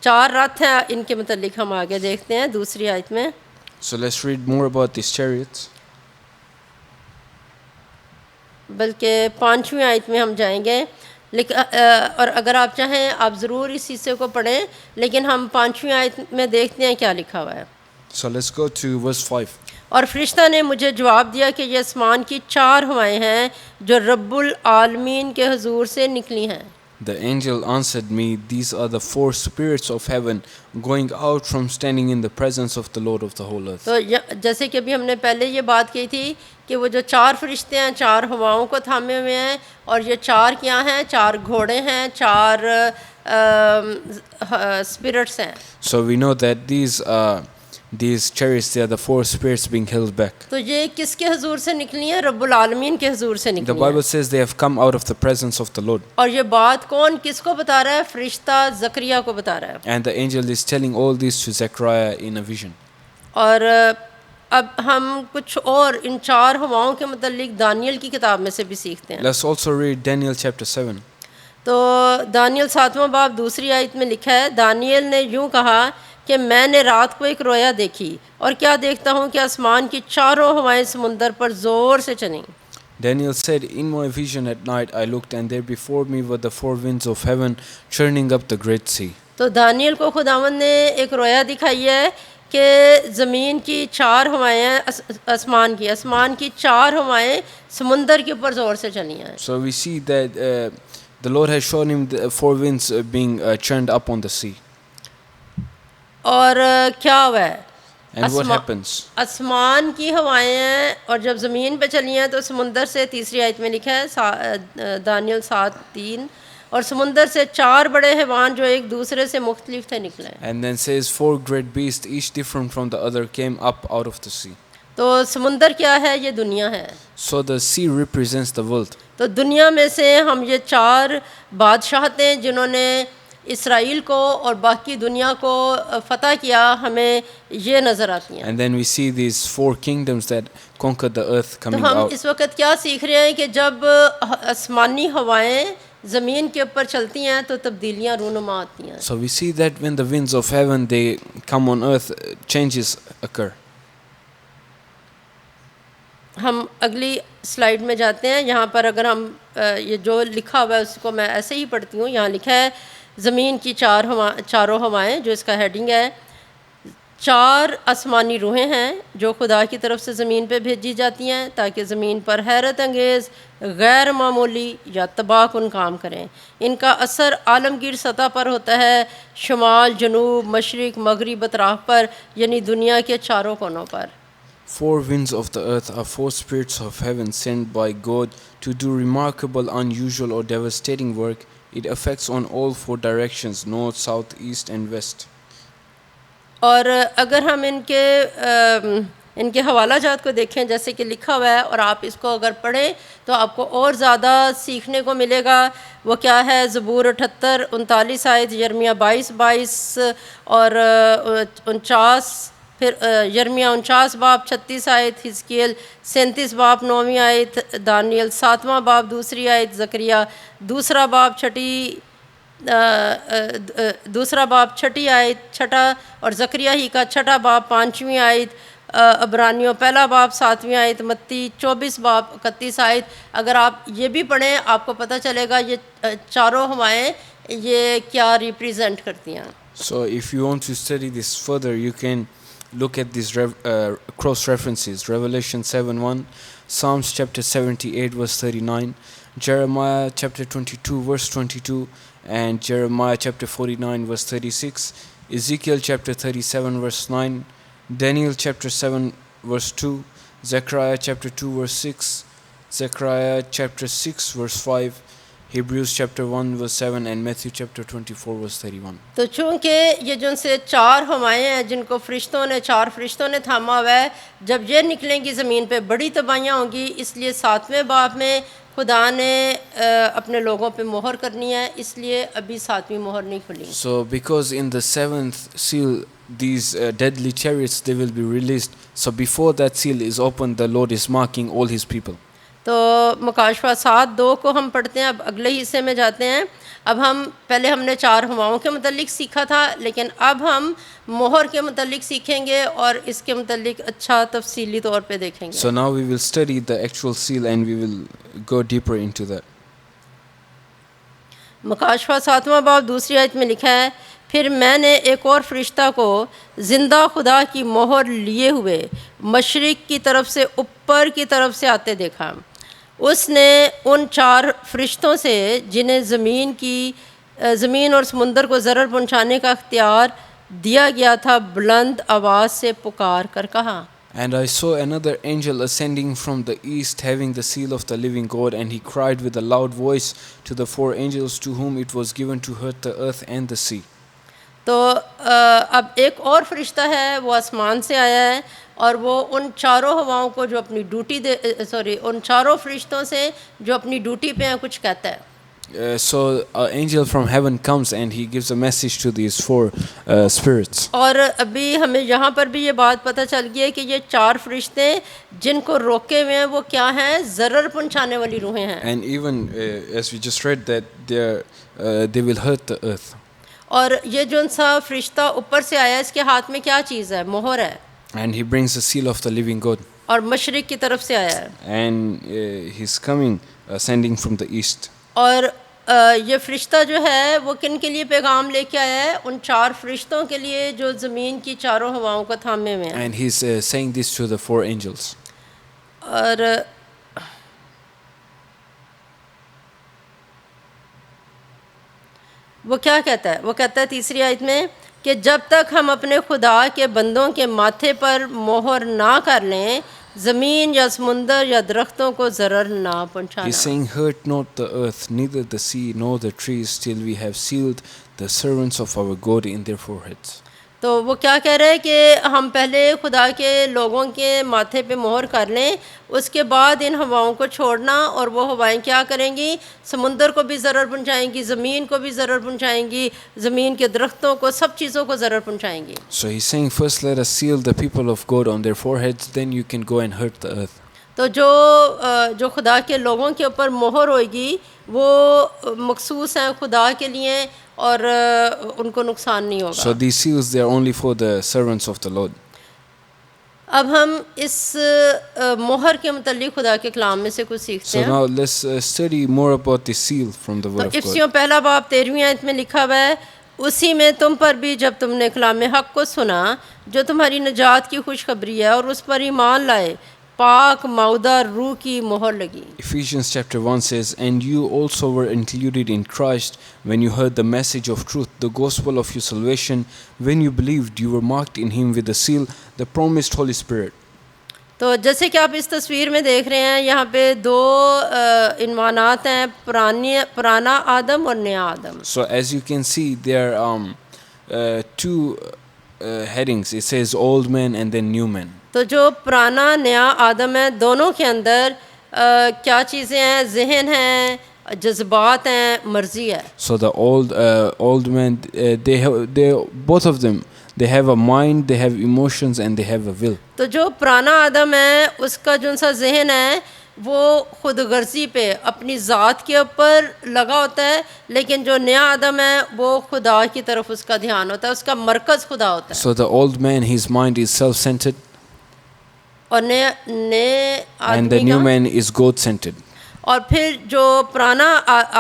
[SPEAKER 3] 4 रथ हैं, इनके मतलब हम आगे देखते हैं दूसरी आयत में।
[SPEAKER 4] So let's read more about these chariots.
[SPEAKER 3] बल्कि 5वीं आयत में हम जाएंगे, लेकिन और अगर आप चाहें आप ज़रूर इस हिस्से को पढ़ें, लेकिन हम 5वीं आयत में देखते हैं क्या लिखा हुआ है।
[SPEAKER 4] So let's go to verse 5.
[SPEAKER 3] और फरिश्ता ने मुझे जवाब दिया कि ये आसमान की 4 हवाएं हैं जो रब्बुल आलमीन के हुजूर से निकली हैं।
[SPEAKER 4] The angel answered me, these are the 4 spirits of heaven going out from standing in the presence of the Lord of the whole earth.
[SPEAKER 3] तो जैसे कि अभी हमने पहले ये बात की थी कि वो जो 4 फरिश्ते हैं 4 हवाओं को थामे हुए हैं, और ये 4 क्या हैं? 4 घोड़े हैं, 4 स्पिरिट्स हैं।
[SPEAKER 4] So we know that these chariots, they are the 4 spirits being held back.
[SPEAKER 3] तो ये किसके हुजूर से निकली हैं? रब्बुल आलमीन के हुजूर से
[SPEAKER 4] The
[SPEAKER 3] निकली हैं।
[SPEAKER 4] Bible says they have come out of the presence of the Lord.
[SPEAKER 3] और ये बात कौन किसको बता रहा है? फरिश्ता ज़करिया को बता रहा है।
[SPEAKER 4] And the angel is telling all this to Zechariah in a vision.
[SPEAKER 3] और अब हम कुछ और इन 4 हवाओं के मतलब दानियल की किताब में से भी सीखते हैं।
[SPEAKER 4] Let's also read Daniel chapter 7.
[SPEAKER 3] तो दानियल 7वां बाब दूसरी आयत में लिखा है, दानियल ने यूं कहा कि मैंने रात को एक रोया देखी और क्या देखता हूँ कि आसमान की 4 हवाएं समुंदर पर ज़ोर से चलीं।
[SPEAKER 4] Daniel said, "In my vision at night I looked, and there before me were the four winds of heaven, churning up the great sea."
[SPEAKER 3] तो दानियल को खुदावंद ने एक रोया दिखाई है कि ज़मीन की चार हवाएं हैं, आसमान की चार हवाएं समुंदर के ऊपर ज़ोर से चली हैं.
[SPEAKER 4] So we see that the Lord has shown him the four winds being churned up on the sea.
[SPEAKER 3] और क्या हुआ है?
[SPEAKER 4] And what happens?
[SPEAKER 3] आसमान की हवाएं हैं और जब ज़मीन पे चली हैं तो समुंदर से, तीसरी आयत में लिखा है दानियल 7:3, और समुंदर से चार बड़े हैवान जो एक दूसरे से मुख्तलिफ थे निकले.
[SPEAKER 4] And then says, four great beasts, each different from the other, came up out of the sea.
[SPEAKER 3] तो समुंदर क्या है? ये दुनिया है.
[SPEAKER 4] So the sea represents the world.
[SPEAKER 3] तो दुनिया में से हम ये चार बादशाहतें जिन्होंने इसराइल को और बाकी दुनिया को फतह किया, हमें ये नज़र आती हैं.
[SPEAKER 4] And then we see these four kingdoms that conquered the earth
[SPEAKER 3] तो
[SPEAKER 4] coming
[SPEAKER 3] हम
[SPEAKER 4] out.
[SPEAKER 3] इस वक्त क्या सीख रहे हैं कि जब आसमानी हवाएं ज़मीन के ऊपर चलती हैं तो तब्दीलियाँ रूनुमा आती हैं.
[SPEAKER 4] So we see that when the winds of heaven they come on earth, changes occur.
[SPEAKER 3] हम अगली स्लाइड में जाते हैं. यहाँ पर अगर हम ये जो लिखा हुआ है उसको मैं ऐसे ही पढ़ती हूँ. यहाँ लिखा है ज़मीन की चारों हवाएं, जो इसका हेडिंग है. चार आसमानी रूहें हैं जो खुदा की तरफ से ज़मीन पे भेजी जाती हैं ताकि ज़मीन पर हैरत अंगेज़, गैर मामूली या तबाहकुन काम करें. इनका असर आलमगीर सतह पर होता है, शुमाल, जनूब, मशरिक़, मगरिब, अतराफ़ पर, यानी दुनिया के चारों कोनों पर.
[SPEAKER 4] Four winds of the earth are four spirits of heaven sent by God to do remarkable, unusual or devastating work. It affects on all four directions, north, south, east and west.
[SPEAKER 3] और अगर हम इनके हवाला जात को देखें जैसे कि लिखा हुआ है और आप इसको अगर पढ़ें तो आपको और ज़्यादा सीखने को मिलेगा. वो क्या है? ज़बूर 78 39 आयत, यर्मिया 22 और 49, फिर यर्मिया 49 बाब 36 आयत, हिजकियल 37 बाब 9वीं आयत, दानियल 7वां बाब 2री आयत, ज़करिया 2 बाब 6 आयत 6 और ज़करिया ही का 6 बाब 5वीं आयत, अबरानियों 1 बाब 7वीं आयत, मत्ती 24 बाब 31 आयत. अगर आप ये भी पढ़ें आपको पता चलेगा ये चारों हवाएं ये क्या रिप्रेजेंट करती हैं.
[SPEAKER 4] So if you want to study this further, you can look at these cross references: Revelation 7:1, Psalms chapter 78 verse 39, Jeremiah chapter 22 verse 22, and Jeremiah chapter 49 verse 36, Ezekiel chapter 37 verse 9, Daniel chapter 7 verse 2, Zechariah chapter 2 verse 6, Zechariah chapter 6 verse 5, Hebrews chapter 1 verse 7 and Matthew chapter 24 verse 31.
[SPEAKER 3] तो चूँकि ये जो से चार हवाएं हैं जिनको चार फरिश्तों ने थामा हुआ है, जब ये निकलेंगी ज़मीन पे बड़ी तबाहियाँ होंगी. इसलिए 7वें बाब में खुदा ने अपने लोगों पे मोहर करनी है, इसलिए अभी 7वीं मोहर नहीं खुली.
[SPEAKER 4] So because in the seventh seal these deadly chariots they will be released, so before that seal is opened the Lord is marking all his people.
[SPEAKER 3] तो मुकाशफा 7:2 को हम पढ़ते हैं. अब अगले हिस्से में जाते हैं. अब पहले हमने चार हवाओं के मुतल्लिक सीखा था, लेकिन अब हम मोहर के मुतल्लिक सीखेंगे और इसके मुतल्लिक अच्छा तफसीली तौर पे देखेंगे.
[SPEAKER 4] So now we will study the actual seal and we will go deeper into that.
[SPEAKER 3] मुकाशफा 7वां बाब 2री आयत में लिखा है, फिर मैंने एक और फरिश्ता को ज़िंदा खुदा की मोहर लिए हुए मशरिक़ की तरफ से ऊपर की तरफ से आते देखा. उसने उन चार फरिश्तों से जिन्हें ज़मीन और समुंदर को ज़रर पहुँचाने का अख्तियार दिया गया था बुलंद आवाज़ से पुकार कर कहा.
[SPEAKER 4] And I saw another angel ascending from the east, having the seal of the living God, and he cried with a loud voice to the four angels to whom it was given to hurt the earth and the sea.
[SPEAKER 3] तो अब एक और फरिश्ता है, वो आसमान से आया है और वो उन चारों हवाओं को जो अपनी उन चारों फरिश्तों से जो अपनी ड्यूटी पे हैं कुछ कहता है.
[SPEAKER 4] So an angel from heaven comes and he gives a message to these four spirits.
[SPEAKER 3] और अभी हमें यहाँ पर भी ये बात पता चल गई है कि ये चार फरिश्ते जिनको रोके हुए हैं वो क्या हैं? ज़रर पहुँचाने वाली रूहें हैं.
[SPEAKER 4] And even as we just read that they will hurt the earth.
[SPEAKER 3] और ये जो सा फरिश्ता ऊपर से आया इसके हाथ में क्या चीज़ है? मोहर है.
[SPEAKER 4] And he brings the seal of the living God.
[SPEAKER 3] और मशरिक की तरफ से आया है।
[SPEAKER 4] and he's coming ascending from the east.
[SPEAKER 3] और ये फरिश्ता जो है वो किन के लिए पैगाम लेके आया है? उन 4 फरिश्तों के लिए जो ज़मीन की चारों हवाओं को थामे हुए हैं।
[SPEAKER 4] And he's saying this to the 4 angels.
[SPEAKER 3] और वो क्या कहता है? वो कहता है तीसरी आयत में कि जब तक हम अपने खुदा के बंदों के माथे पर मोहर ना कर लें, ज़मीन या समुंदर या दरख्तों को ज़रर ना
[SPEAKER 4] He's
[SPEAKER 3] पहुँचाना।
[SPEAKER 4] saying, hurt not the earth, neither the sea nor the trees, till we have sealed the servants of our God in their foreheads.
[SPEAKER 3] तो वो क्या कह रहे हैं कि हम पहले खुदा के लोगों के माथे पे मोहर कर लें, उसके बाद इन हवाओं को छोड़ना, और वो हवाएं क्या करेंगी? समुंदर को भी ज़रर पहुँचाएंगी, ज़मीन को भी ज़रर पहुँचाएंगी, ज़मीन के दरख्तों को, सब चीज़ों को ज़रर पहुँचाएंगी।
[SPEAKER 4] So he's saying, first let us seal the people of God on their foreheads, then you can go and hurt the earth.
[SPEAKER 3] तो जो खुदा के लोगों के ऊपर मोहर होगी वो मखसूस हैं खुदा के लिए, और उनको नुकसान नहीं होगा।
[SPEAKER 4] So these seals, they are only for the servants of the Lord.
[SPEAKER 3] अब हम इस मोहर के मुतल्लिक़ खुदा के कलाम में से कुछ सीखते
[SPEAKER 4] So
[SPEAKER 3] हैं।
[SPEAKER 4] now let's study more about the seal from the
[SPEAKER 3] तो
[SPEAKER 4] word of God.
[SPEAKER 3] इफ्सियों पहला बाब 13वीं आयत में लिखा हुआ है, उसी में तुम पर भी जब तुमने कलाम हक़ को सुना जो तुम्हारी निजात की खुशखबरी है, और उस पर ईमान लाए, पाक मौदा रूह की मोहर लगी।
[SPEAKER 4] Ephesians chapter 1 says, and you also were included in Christ when you heard the message of truth, the gospel of your salvation. When you believed, you were marked in him with the seal, the promised Holy Spirit.
[SPEAKER 3] तो जैसे कि आप इस तस्वीर में देख रहे हैं, यहाँ पे 2 इन्वानात हैं, पुराना आदम और नया आदम।
[SPEAKER 4] So as you can see, there are 2 headings. It says old man and then new man.
[SPEAKER 3] तो जो पुराना नया आदम है, दोनों के अंदर क्या चीज़ें हैं? जहन हैं, जज्बात हैं, मर्ज़ी है।
[SPEAKER 4] So the old man, they both of them, they have a mind, they have emotions, and they have a will.
[SPEAKER 3] तो जो पुराना आदम है उसका जो सा जहन है वो खुद गर्जी पे अपनी ज़ात के ऊपर लगा होता है, लेकिन जो नया आदम है वो खुदा की तरफ उसका ध्यान होता है, उसका मरकज़ खुदा होता है।
[SPEAKER 4] So the old man, his mind is self-centered,
[SPEAKER 3] और नए
[SPEAKER 4] and the
[SPEAKER 3] आदमी
[SPEAKER 4] new
[SPEAKER 3] का,
[SPEAKER 4] man is God-centered.
[SPEAKER 3] और फिर जो पुराना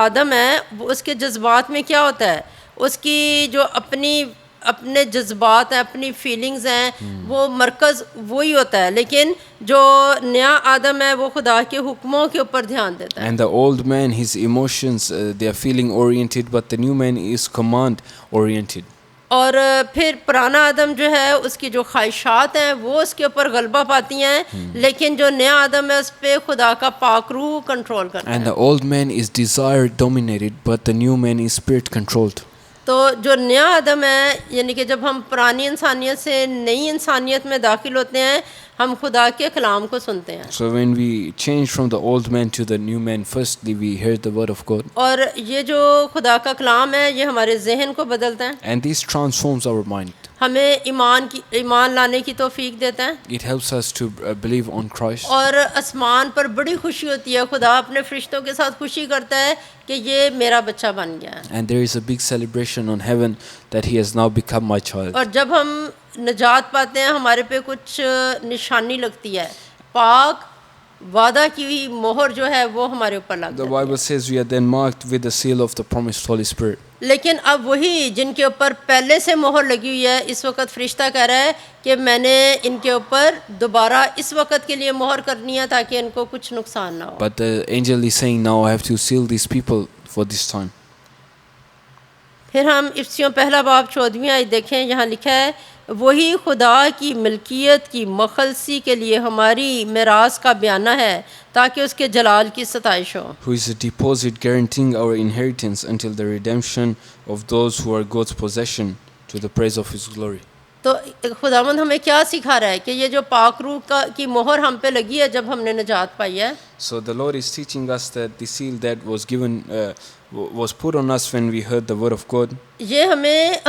[SPEAKER 3] आदम है वो उसके जज्बात में क्या होता है? उसकी जो अपने जज्बात हैं, अपनी फीलिंग्स हैं, वो मरकज़ वही होता है, लेकिन जो नया आदम है वो खुदा के हुक्मों के ऊपर ध्यान देता है।
[SPEAKER 4] And the old man, his emotions, they are feeling oriented, but the new man is command oriented.
[SPEAKER 3] और फिर पुराना आदम जो है उसकी जो ख्वाहिशात हैं वो उसके ऊपर गलबा पाती हैं, लेकिन जो नया आदम है उस पर खुदा का पाक रूह कंट्रोल करता
[SPEAKER 4] And
[SPEAKER 3] है।
[SPEAKER 4] the old man is desire dominated, but the new man is spirit controlled.
[SPEAKER 3] तो जो नया आदम है, यानी कि जब हम पुरानी इंसानियत से नई इंसानियत में दाखिल होते हैं, हम खुदा के कलाम को सुनते हैं।
[SPEAKER 4] So when we change from the old man to the new man, firstly we hear the word of God,
[SPEAKER 3] और ये जो खुदा का कलाम है ये हमारे जहन को बदलता है,
[SPEAKER 4] and this transforms our mind.
[SPEAKER 3] हमें ईमान लाने की तौफीक देता है,
[SPEAKER 4] It helps us to believe on Christ.
[SPEAKER 3] और आसमान पर बड़ी खुशी होती है, खुदा अपने फरिश्तों के साथ खुशी करता है कि ये मेरा बच्चा बन गया है।
[SPEAKER 4] And there is a big celebration on heaven that he has now become my child.
[SPEAKER 3] और जब हम निजात पाते हैं हमारे पे कुछ निशानी लगती है, पाक वादा की हुई मोहर जो है वो हमारे ऊपर लग
[SPEAKER 4] The
[SPEAKER 3] जाती है।
[SPEAKER 4] Bible says we are then marked with the seal of the promised Holy Spirit.
[SPEAKER 3] लेकिन अब वही जिनके ऊपर पहले से मोहर लगी हुई है, इस वक्त फरिश्ता कह रहा है कि मैंने इनके ऊपर दोबारा इस वक्त के लिए मोहर करनी है ताकि इनको कुछ नुकसान ना हो।
[SPEAKER 4] But the angel is saying now I have to seal these people for this time.
[SPEAKER 3] फिर हम इफ्सियों पहला बाब 14वीं आयत देखें, यहाँ लिखा है, वही खुदा की मिल्कियत की मखलसी के लिए हमारी मिरास का बयाना है ताकि उसके जलाल की सताइश हो।
[SPEAKER 4] Who is a deposit guaranteeing our inheritance until the redemption of those who are God's possession to the praise of his glory.
[SPEAKER 3] तो खुदावंद हमें क्या सिखा रहा है कि ये जो पाक रूह की मोहर हम पे लगी है जब हमने निजात पाई है,
[SPEAKER 4] So the Lord is teaching us that the seal that was given was put on us when we heard the word of God.
[SPEAKER 3] ये हमें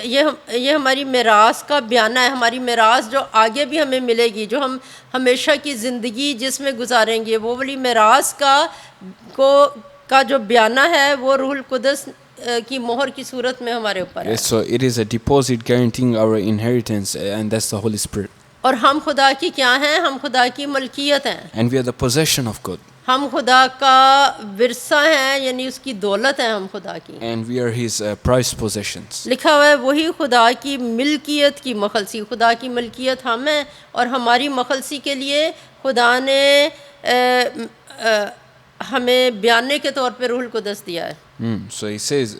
[SPEAKER 3] ये हमारी मिरास का बयाना है, हमारी मिरास जो आगे भी हमें मिलेगी, जो हम हमेशा की ज़िंदगी जिसमें गुजारेंगे, वो वाली मिरास का जो बयाना है वो रूहुल कुदस की मोहर की सूरत में हमारे ऊपर है।
[SPEAKER 4] Yes, so it is a deposit guaranteeing our inheritance, and that's the Holy Spirit.
[SPEAKER 3] और हम खुदा की क्या हैं? हम खुदा की मलकियत हैं,
[SPEAKER 4] and we are the possession of God,
[SPEAKER 3] हम खुदा का विरसा हैं, यानी उसकी दौलत है हम खुदा की।
[SPEAKER 4] and we are His prized possessions.
[SPEAKER 3] लिखा हुआ है वही खुदा की मिल्कियत की मखलसी, खुदा की मलकियत हम हैं और हमारी मखलसी के लिए खुदा ने हमें बयाने के तौर पे रूहुल कुदस दिया है।
[SPEAKER 4] So He says,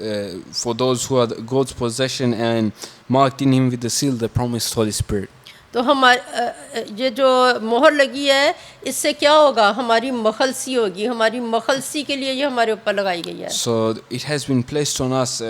[SPEAKER 4] for those who are God's possession and marked in Him with the seal, the promised Holy Spirit.
[SPEAKER 3] तो हमारे ये जो मोहर लगी है इससे क्या होगा? हमारी मखलसी होगी, हमारी मखलसी के लिए ये हमारे ऊपर लगाई गई है।
[SPEAKER 4] So it has been placed on us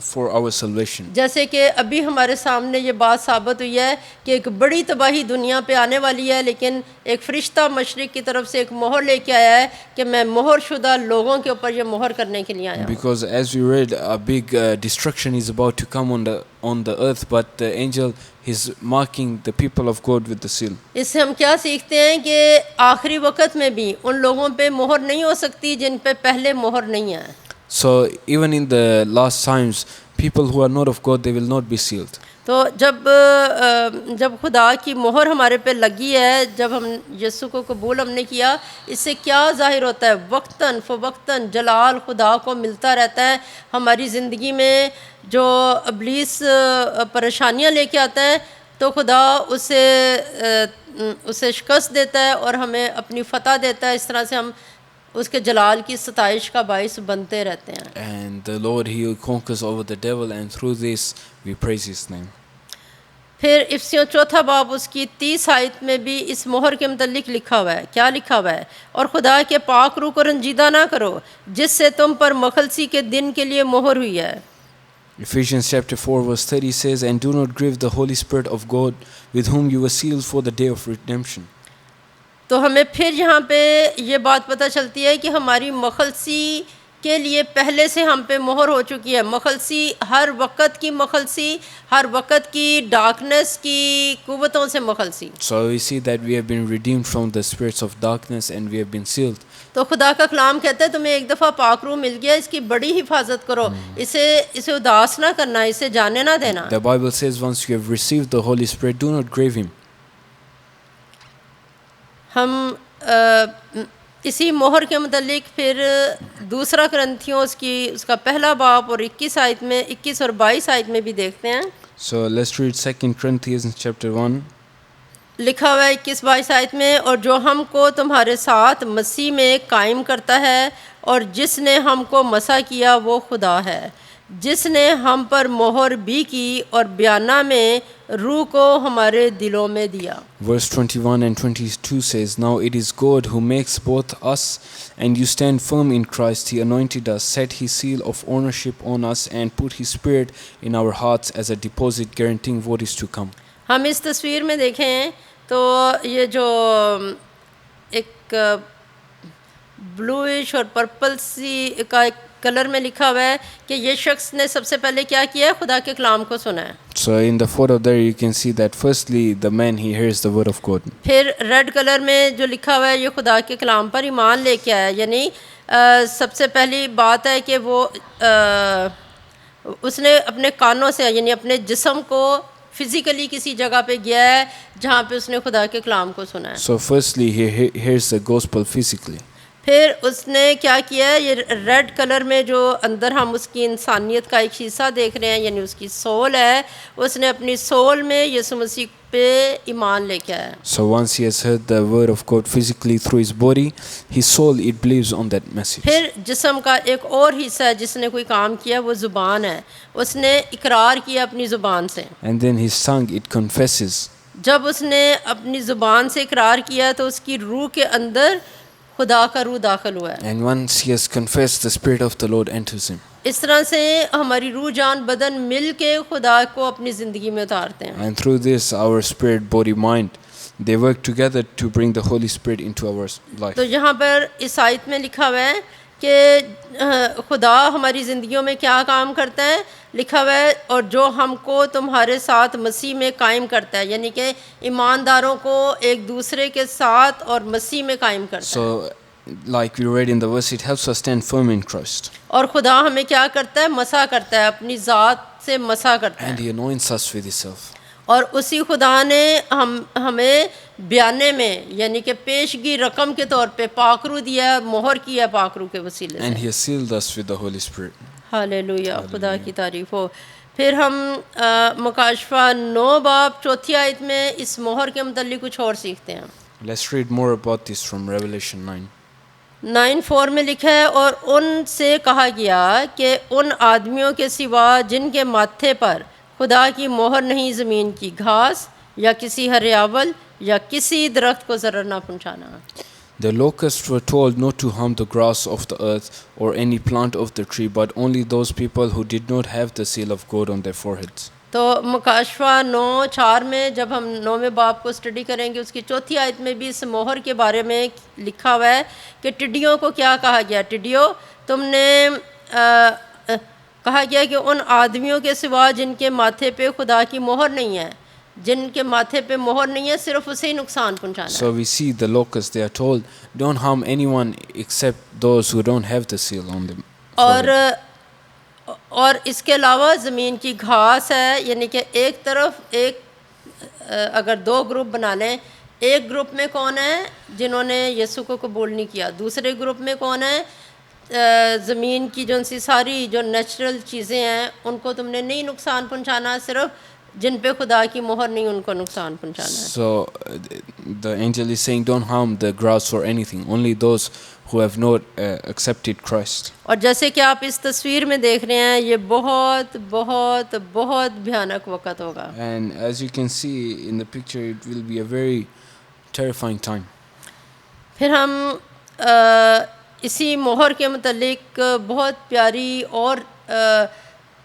[SPEAKER 4] for our salvation.
[SPEAKER 3] जैसे कि अभी हमारे सामने ये बात साबित हुई है कि एक बड़ी तबाही दुनिया पे आने वाली है, लेकिन एक फरिश्ता मशरिक की तरफ से एक मोहर लेके आया है कि मैं मोहर शुदा लोगों के ऊपर ये मोहर करने के लिए आया हूँ।
[SPEAKER 4] Because as we read, a big destruction is about to come on the earth, but the angel is marking the people of God with the seal.
[SPEAKER 3] इससे हम क्या सीखते हैं कि आखिरी वक्त में भी उन लोगों पे मोहर नहीं हो सकती जिन पे पहले मोहर नहीं है।
[SPEAKER 4] So even in the last times, people who are not of God, they will not be sealed.
[SPEAKER 3] तो जब खुदा की मोहर हमारे पे लगी है, जब हम यीशु को कबूल हमने किया, इससे क्या ज़ाहिर होता है? वक्तन फ़वक्तन जलाल खुदा को मिलता रहता है। हमारी ज़िंदगी में जो इब्लीस परेशानियां लेके आता है तो खुदा उसे शिकस्त देता है और हमें अपनी फ़तह देता है। इस तरह से हम उसके जलाल की सताइश का बाइस बनते रहते हैं।
[SPEAKER 4] And the Lord, He conquers over the devil, and through this we praise His name.
[SPEAKER 3] फिर इफ्सियों चौथा बाब उसकी 30 आयत में भी इस मोहर के मुतल्लिक लिखा हुआ है। क्या लिखा हुआ है? और खुदा के पाक रूह को रंजीदा ना करो जिससे तुम पर मखलसी के दिन के लिए मोहर हुई है।
[SPEAKER 4] Ephesians chapter 4 verse 30 says, and do not grieve the Holy Spirit of God, with whom you were sealed for the day of redemption.
[SPEAKER 3] तो हमें फिर यहाँ पे ये बात पता चलती है कि हमारी मखलसी के लिए पहले से हम पे मोहर हो चुकी है। मखलसी हर वक़्त की मखलसी, हर वक़्त की डार्कनेस की कुव्वतों से मखलसी।
[SPEAKER 4] So we see that we have been redeemed from the spirits of darkness and we have been sealed.
[SPEAKER 3] तो खुदा का कलाम कहता है तुम्हें एक दफ़ा पाक रूह मिल गया, इसकी बड़ी हिफाजत करो, इसे उदास ना करना, इसे जाने ना देना।
[SPEAKER 4] The Bible says once you have received the Holy Spirit, do not grieve Him.
[SPEAKER 3] हम इसी मोहर के मुतल्लिक फिर दूसरा करंथियों उसका पहला बाब और 21 आयत में 21 और 22 आयत में भी देखते हैं।
[SPEAKER 4] So let's read 2 Corinthians chapter 1.
[SPEAKER 3] लिखा हुआ है 21-22 आयत में, और जो हमको तुम्हारे साथ मसीह में कायम करता है और जिसने हमको मसा किया वो खुदा है, जिसने हम पर मोहर भी की और बयाना में रूह को हमारे दिलों में दिया।
[SPEAKER 4] Verse 21 and 22 says, now it is God who makes both us and you stand firm in Christ. He anointed us, set His seal of ownership on us and put His Spirit in our hearts as a deposit guaranteeing what is to come.
[SPEAKER 3] हम इस तस्वीर में देखें तो ये जो एक bluish और पर्पल सी का कलर में लिखा हुआ है कि ये शख्स ने सबसे पहले क्या किया है? खुदा के कलाम को सुना है।
[SPEAKER 4] So in the photo there you can see that firstly the man he hears the word of God.
[SPEAKER 3] फिर रेड कलर में जो लिखा हुआ है ये खुदा के कलाम पर ईमान लेके आया, यानी सबसे पहली बात है कि वो उसने अपने कानों से यानी अपने जिस्म को फिजिकली किसी जगह पे गया है जहाँ पे उसने खुदा के कलाम को सुना है।
[SPEAKER 4] So firstly he hears the gospel physically.
[SPEAKER 3] फिर उसने क्या किया है? ये रेड कलर में जो अंदर हम उसकी इंसानियत का एक शीशा देख रहे हैं यानी उसकी सोल है, उसने अपनी सोल में यीशु मसीह पे ईमान लेके आया।
[SPEAKER 4] So once he has heard the word of God physically through his body, his soul it believes on that message.
[SPEAKER 3] फिर जिस्म का एक और हिस्सा है जिसने कोई काम किया, वो ज़ुबान है, उसने इकरार किया अपनी ज़ुबान से।
[SPEAKER 4] And then his tongue it confesses.
[SPEAKER 3] जब उसने अपनी ज़ुबान से इकरार किया तो उसकी रूह के अंदर खुदा का रूह दाखिल हुआ है।
[SPEAKER 4] And once he has confessed, the Spirit of the Lord enters him.
[SPEAKER 3] इस तरह से हमारी रूह जान बदन मिल के खुदा को अपनी ज़िंदगी में उतारते हैं।
[SPEAKER 4] And through this, our spirit, body, mind, they work together to bring the Holy Spirit into our life.
[SPEAKER 3] तो यहाँ पर इस आयत में लिखा हुआ है कि खुदा हमारी ज़िंदगियों में क्या काम करता है, लिखा हुआ है और जो हमको तुम्हारे साथ मसीह में कायम करता है, यानी कि ईमानदारों को एक दूसरे के साथ और मसीह में कायम करता है।
[SPEAKER 4] So, like we read in the verse, it helps us stand firm in Christ.
[SPEAKER 3] और खुदा हमें क्या करता है? मसा करता है, अपनी ज़ात से मसा करता
[SPEAKER 4] And
[SPEAKER 3] है।
[SPEAKER 4] He anoints us with Himself.
[SPEAKER 3] और उसी खुदा ने हमें बयाने में यानी कि पेशगी रकम के तौर पे पाकरू दिया, मोहर किया पाकरू के वसीले
[SPEAKER 4] And
[SPEAKER 3] से।
[SPEAKER 4] He has sealed us with the Holy Spirit.
[SPEAKER 3] Hallelujah, खुदा की तारीफ हो। फिर हम मुकाशफा 9 बाब 4 आयत में इस मोहर के मुतल्लिक़ कुछ और सीखते हैं।
[SPEAKER 4] Let's read more about this from Revelation 9.
[SPEAKER 3] 9:4 में लिखा है, और उनसे कहा गया कि उन आदमियों के सिवा जिनके माथे पर खुदा की मोहर नहीं, ज़मीन की घास या किसी हरियावल या किसी दरख्त को ज़रर ना पहुँचाना।
[SPEAKER 4] The locusts were told not to harm the grass of the earth or any plant of the tree, but only those people who did not have the seal of God on their foreheads.
[SPEAKER 3] तो मुकाशफा 9:4 में जब हम 9वें बाब को study करेंगे, उसकी 4 आयत में भी इस मोहर के बारे में लिखा हुआ है कि टिड्डियों को क्या कहा गया। टिड्डियों, तुमने कहा गया कि उन आदमियों के सिवा जिनके माथे पे खुदा की मोहर नहीं है, जिनके माथे पे मोहर नहीं है, सिर्फ उसे ही नुकसान पहुंचाना है।
[SPEAKER 4] So we see the locusts, they are told, don't harm anyone except those who don't have the seal on them.
[SPEAKER 3] और इसके अलावा ज़मीन की घास है, यानी कि एक तरफ अगर 2 ग्रुप बना लें, एक ग्रुप में कौन है जिन्होंने यीशु को कबूल नहीं किया, दूसरे ग्रुप में कौन है ज़मीन की जो सी सारी जो नेचुरल चीज़ें हैं उनको तुमने नहीं नुकसान पहुंचाना, सिर्फ जिन पे खुदा की मोहर नहीं उनको नुकसान पहुंचाना है।
[SPEAKER 4] So the angel is saying don't harm the grass or anything, only those who have not accepted Christ.
[SPEAKER 3] और जैसे कि आप इस तस्वीर में देख रहे हैं, ये बहुत बहुत बहुत भयानक वक़्त होगा।
[SPEAKER 4] And as you can see in the picture, it will be a very terrifying time.
[SPEAKER 3] फिर हम इसी मोहर के मुतल्लिक बहुत प्यारी और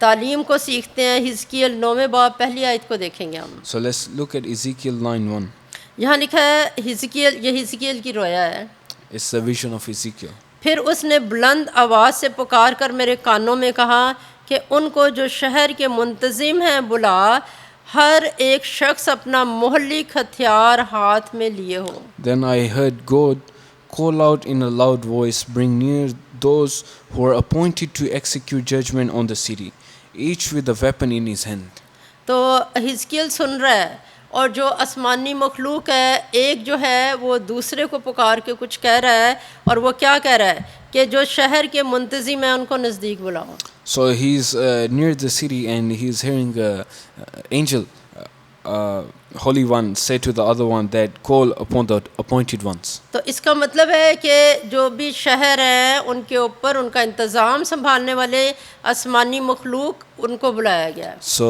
[SPEAKER 3] तालीम को सीखते हैं। हिजकियल 9वें बाब 1 आयत को देखेंगे हम।
[SPEAKER 4] So let's look at Ezekiel 9:1.
[SPEAKER 3] यहाँ लिखा है हिजकियल, ये हिजकियल की रोया है।
[SPEAKER 4] It's the vision of Ezekiel.
[SPEAKER 3] फिर उसने बुलंद आवाज़ से पुकार कर मेरे कानों में कहा कि उनको जो शहर के मुंतज़िम हैं बुला, हर एक शख्स अपना मोहल्लिक हथियार हाथ में लिए हो।
[SPEAKER 4] Then I heard God call out in a loud voice, bring near those who are appointed to execute judgment on the city, each with a weapon in his hand.
[SPEAKER 3] तो हिजकियल सुन रहा है, और जो आसमानी मखलूक है, एक जो है वो दूसरे को पुकार के कुछ कह रहा है, और वो क्या कह रहा है कि जो शहर के मुंतज़िम हैं उनको नज़दीक बुलाओ।
[SPEAKER 4] So he's near the city and he's hearing angel, Holy One, say to the other one that call upon the appointed ones.
[SPEAKER 3] तो इसका मतलब है कि जो भी शहर हैं उनके ऊपर उनका इंतज़ाम संभालने वाले आसमानी मखलूक उनको बुलाया गया है।
[SPEAKER 4] So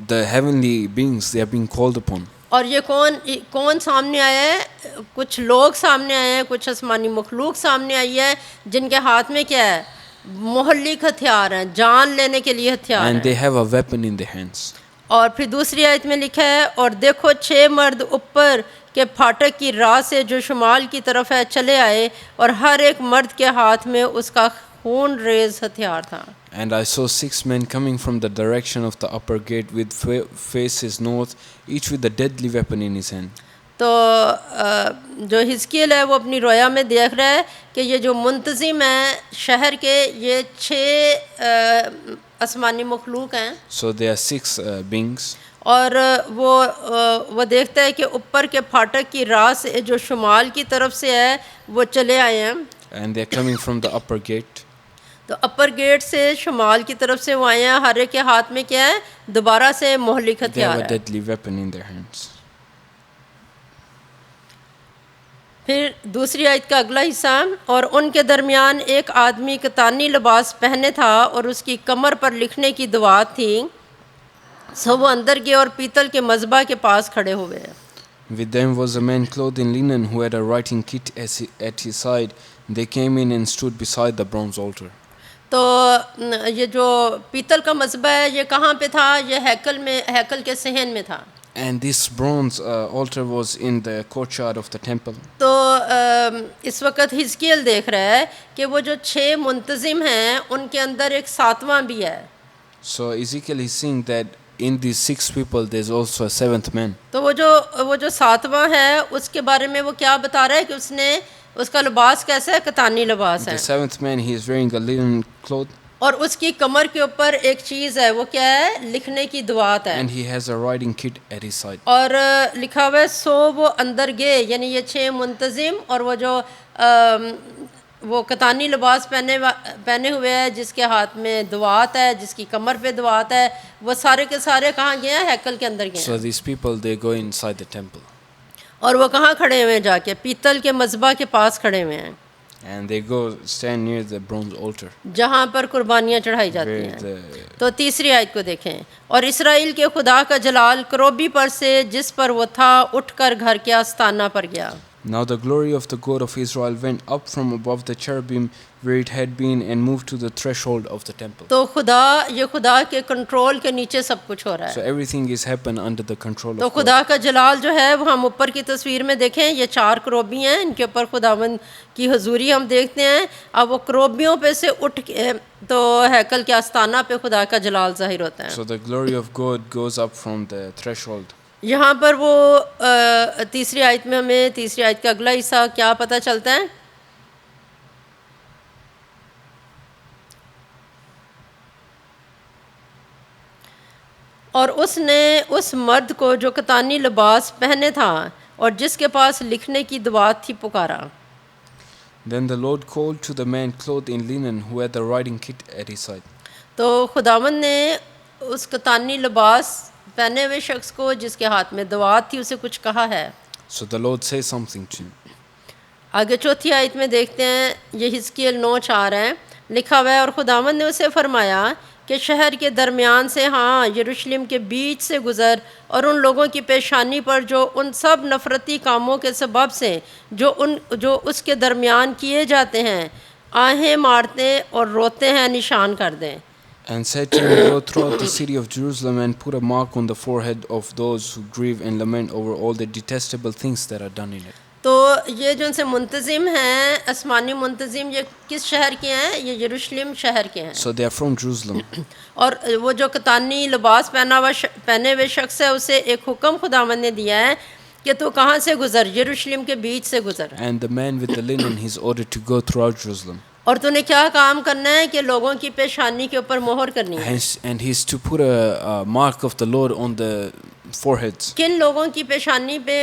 [SPEAKER 4] the heavenly beings, they are being called upon.
[SPEAKER 3] और ये कौन सामने आया है? कुछ लोग सामने आए हैं, कुछ आसमानी मखलूक सामने आई है, जिनके हाथ में क्या है? मोहल्लिक हथियार हैं, जान लेने के लिए हथियार
[SPEAKER 4] And
[SPEAKER 3] हैं।
[SPEAKER 4] they have a weapon in their hands.
[SPEAKER 3] और फिर दूसरी आयत में लिखा है, और देखो 6 मर्द ऊपर के फाटक की राह से जो शुमाल की तरफ है चले आए, और हर एक मर्द के हाथ में उसका खून रेज हथियार था।
[SPEAKER 4] And I saw 6 men coming from the direction of the upper gate with faces north, each with a deadly weapon in his hand.
[SPEAKER 3] तो जो हिजकियल है वो अपनी रोया में देख रहा है कि ये जो मुंतज़िम है शहर के, ये 6 आसमानी मखलूक हैं।
[SPEAKER 4] So there are 6 beings.
[SPEAKER 3] और वो देखता है कि ऊपर के फाटक की राह से जो शुमाल की तरफ से है वो चले आए हैं।
[SPEAKER 4] And they are coming from the upper gate.
[SPEAKER 3] तो अपर गेट से शुमाल की तरफ से वो आए हैं। हर एक के हाथ में क्या है? दोबारा से मोहल्लिक
[SPEAKER 4] They have
[SPEAKER 3] हथियार
[SPEAKER 4] a
[SPEAKER 3] है।
[SPEAKER 4] deadly weapon in their hands.
[SPEAKER 3] फिर दूसरी आयत का अगला हिस्सा, और उनके दरमियान एक आदमी कतानी लिबास पहने था और उसकी कमर पर लिखने की दुआत थी। सो वो अंदर गए और पीतल के मज़बा के पास खड़े हुए।
[SPEAKER 4] With them was a man clothed in linen who had a writing kit at his side. They came in and stood beside the bronze altar.
[SPEAKER 3] तो ये जो पीतल का मज़बा है ये कहाँ पे था? ये हैकल के सहन में था।
[SPEAKER 4] And this bronze altar was in the courtyard of the temple.
[SPEAKER 3] तो इस वक्त हिजकियल देख रहा है कि वो जो 6 मुंतज़िम हैं उनके अंदर एक 7वां भी है।
[SPEAKER 4] So Ezekiel is seeing that in these 6 people there's also a 7th man.
[SPEAKER 3] तो वो जो 7वां है उसके बारे में वो क्या बता रहा है कि उसका लिबास कैसा है? कतानी लिबास है।
[SPEAKER 4] The 7th man, he is wearing a linen cloth.
[SPEAKER 3] और उसकी कमर के ऊपर एक चीज़ है, वो क्या है? लिखने की दुआत है।
[SPEAKER 4] and he has a writing kit at his side.
[SPEAKER 3] और लिखा हुआ है सो वो अंदर गए, यानी ये 6 मुंतजिम और वो जो वो कतानी लिबास पहने हुए है, जिसके हाथ में दुआत है, जिसकी कमर पे दुआत है, वो सारे के सारे कहाँ गए हैं? हैकल के अंदर गए
[SPEAKER 4] So
[SPEAKER 3] हैं।
[SPEAKER 4] these people, they go inside the temple
[SPEAKER 3] और वो कहाँ खड़े हुए हैं? जाके पीतल के मज़बा के पास खड़े हुए हैं,
[SPEAKER 4] and they go stand near the bronze altar
[SPEAKER 3] जहाँ पर कुर्बानियाँ चढ़ाई जाती
[SPEAKER 4] where
[SPEAKER 3] हैं।
[SPEAKER 4] the
[SPEAKER 3] तो तीसरी आयत को देखें, और इसराइल के खुदा का जलाल करोबी पर से जिस पर वो था उठकर घर के आस्ताना पर गया।
[SPEAKER 4] Now the glory of the God of Israel went up from above the cherubim where it had been and moved to the threshold of the temple.
[SPEAKER 3] तो ये खुदा के कंट्रोल के नीचे सब कुछ हो रहा
[SPEAKER 4] So
[SPEAKER 3] है।
[SPEAKER 4] everything is happen under the control
[SPEAKER 3] तो
[SPEAKER 4] of God.
[SPEAKER 3] खुदा का जलाल जो है वो हम ऊपर की तस्वीर में देखें, ये 4 करोबी हैं, इनके ऊपर खुदावंद की हुजूरी हम देखते हैं। अब वो करोबियों पे से उठ के तो हैकल के आस्ताना पे खुदा का जलाल ज़ाहिर होता है।
[SPEAKER 4] So the glory of God goes up from the threshold.
[SPEAKER 3] यहाँ पर वो तीसरी आयत में हमें तीसरी आयत का अगला हिस्सा क्या पता चलता है? और उसने उस मर्द को जो कतानी लिबास पहने था और जिसके पास लिखने की दुआत थी पुकारा।
[SPEAKER 4] Then the Lord called to the man clothed in linen who had the writing kit at his side.
[SPEAKER 3] तो खुदावंद ने उस कतानी लिबास पहने हुए शख्स को जिसके हाथ में दुआत थी उसे कुछ कहा है।
[SPEAKER 4] So the Lord says something to him.
[SPEAKER 3] आगे चौथी आयत में देखते हैं, ये हिजकिय्याल 9:4 है, लिखा हुआ है, और खुदावंद ने उसे फरमाया कि शहर के दरमियान से, हाँ, यरूशलेम के बीच से गुज़र और उन लोगों की पेशानी पर जो उन सब नफ़रती कामों के सबब से जो उसके दरमियान किए जाते हैं, आहें मारते और रोते हैं, निशान कर दें।
[SPEAKER 4] And said to him, go throughout the city of Jerusalem and put a mark on the forehead of those who grieve and lament over all the detestable things that are done in it.
[SPEAKER 3] तो ये जो उनसे मुंतजिम हैं, आसमानी मुंतजिम, ये किस शहर के हैं? ये यरूशलेम शहर के हैं।
[SPEAKER 4] So they are from Jerusalem.
[SPEAKER 3] और वो जो कतानी लिबास पहने हुए शख्स है, उसे एक हुक्म खुदावंद ने दिया है कि तू कहाँ से गुज़र? यरूशलेम के बीच से गुज़र।
[SPEAKER 4] And the man with the linen, he's ordered to go throughout Jerusalem.
[SPEAKER 3] और तूने क्या काम करना है कि लोगों की पेशानी के ऊपर मोहर करनी है।
[SPEAKER 4] And he's to put a mark of the Lord on the foreheads.
[SPEAKER 3] किन लोगों की पेशानी पे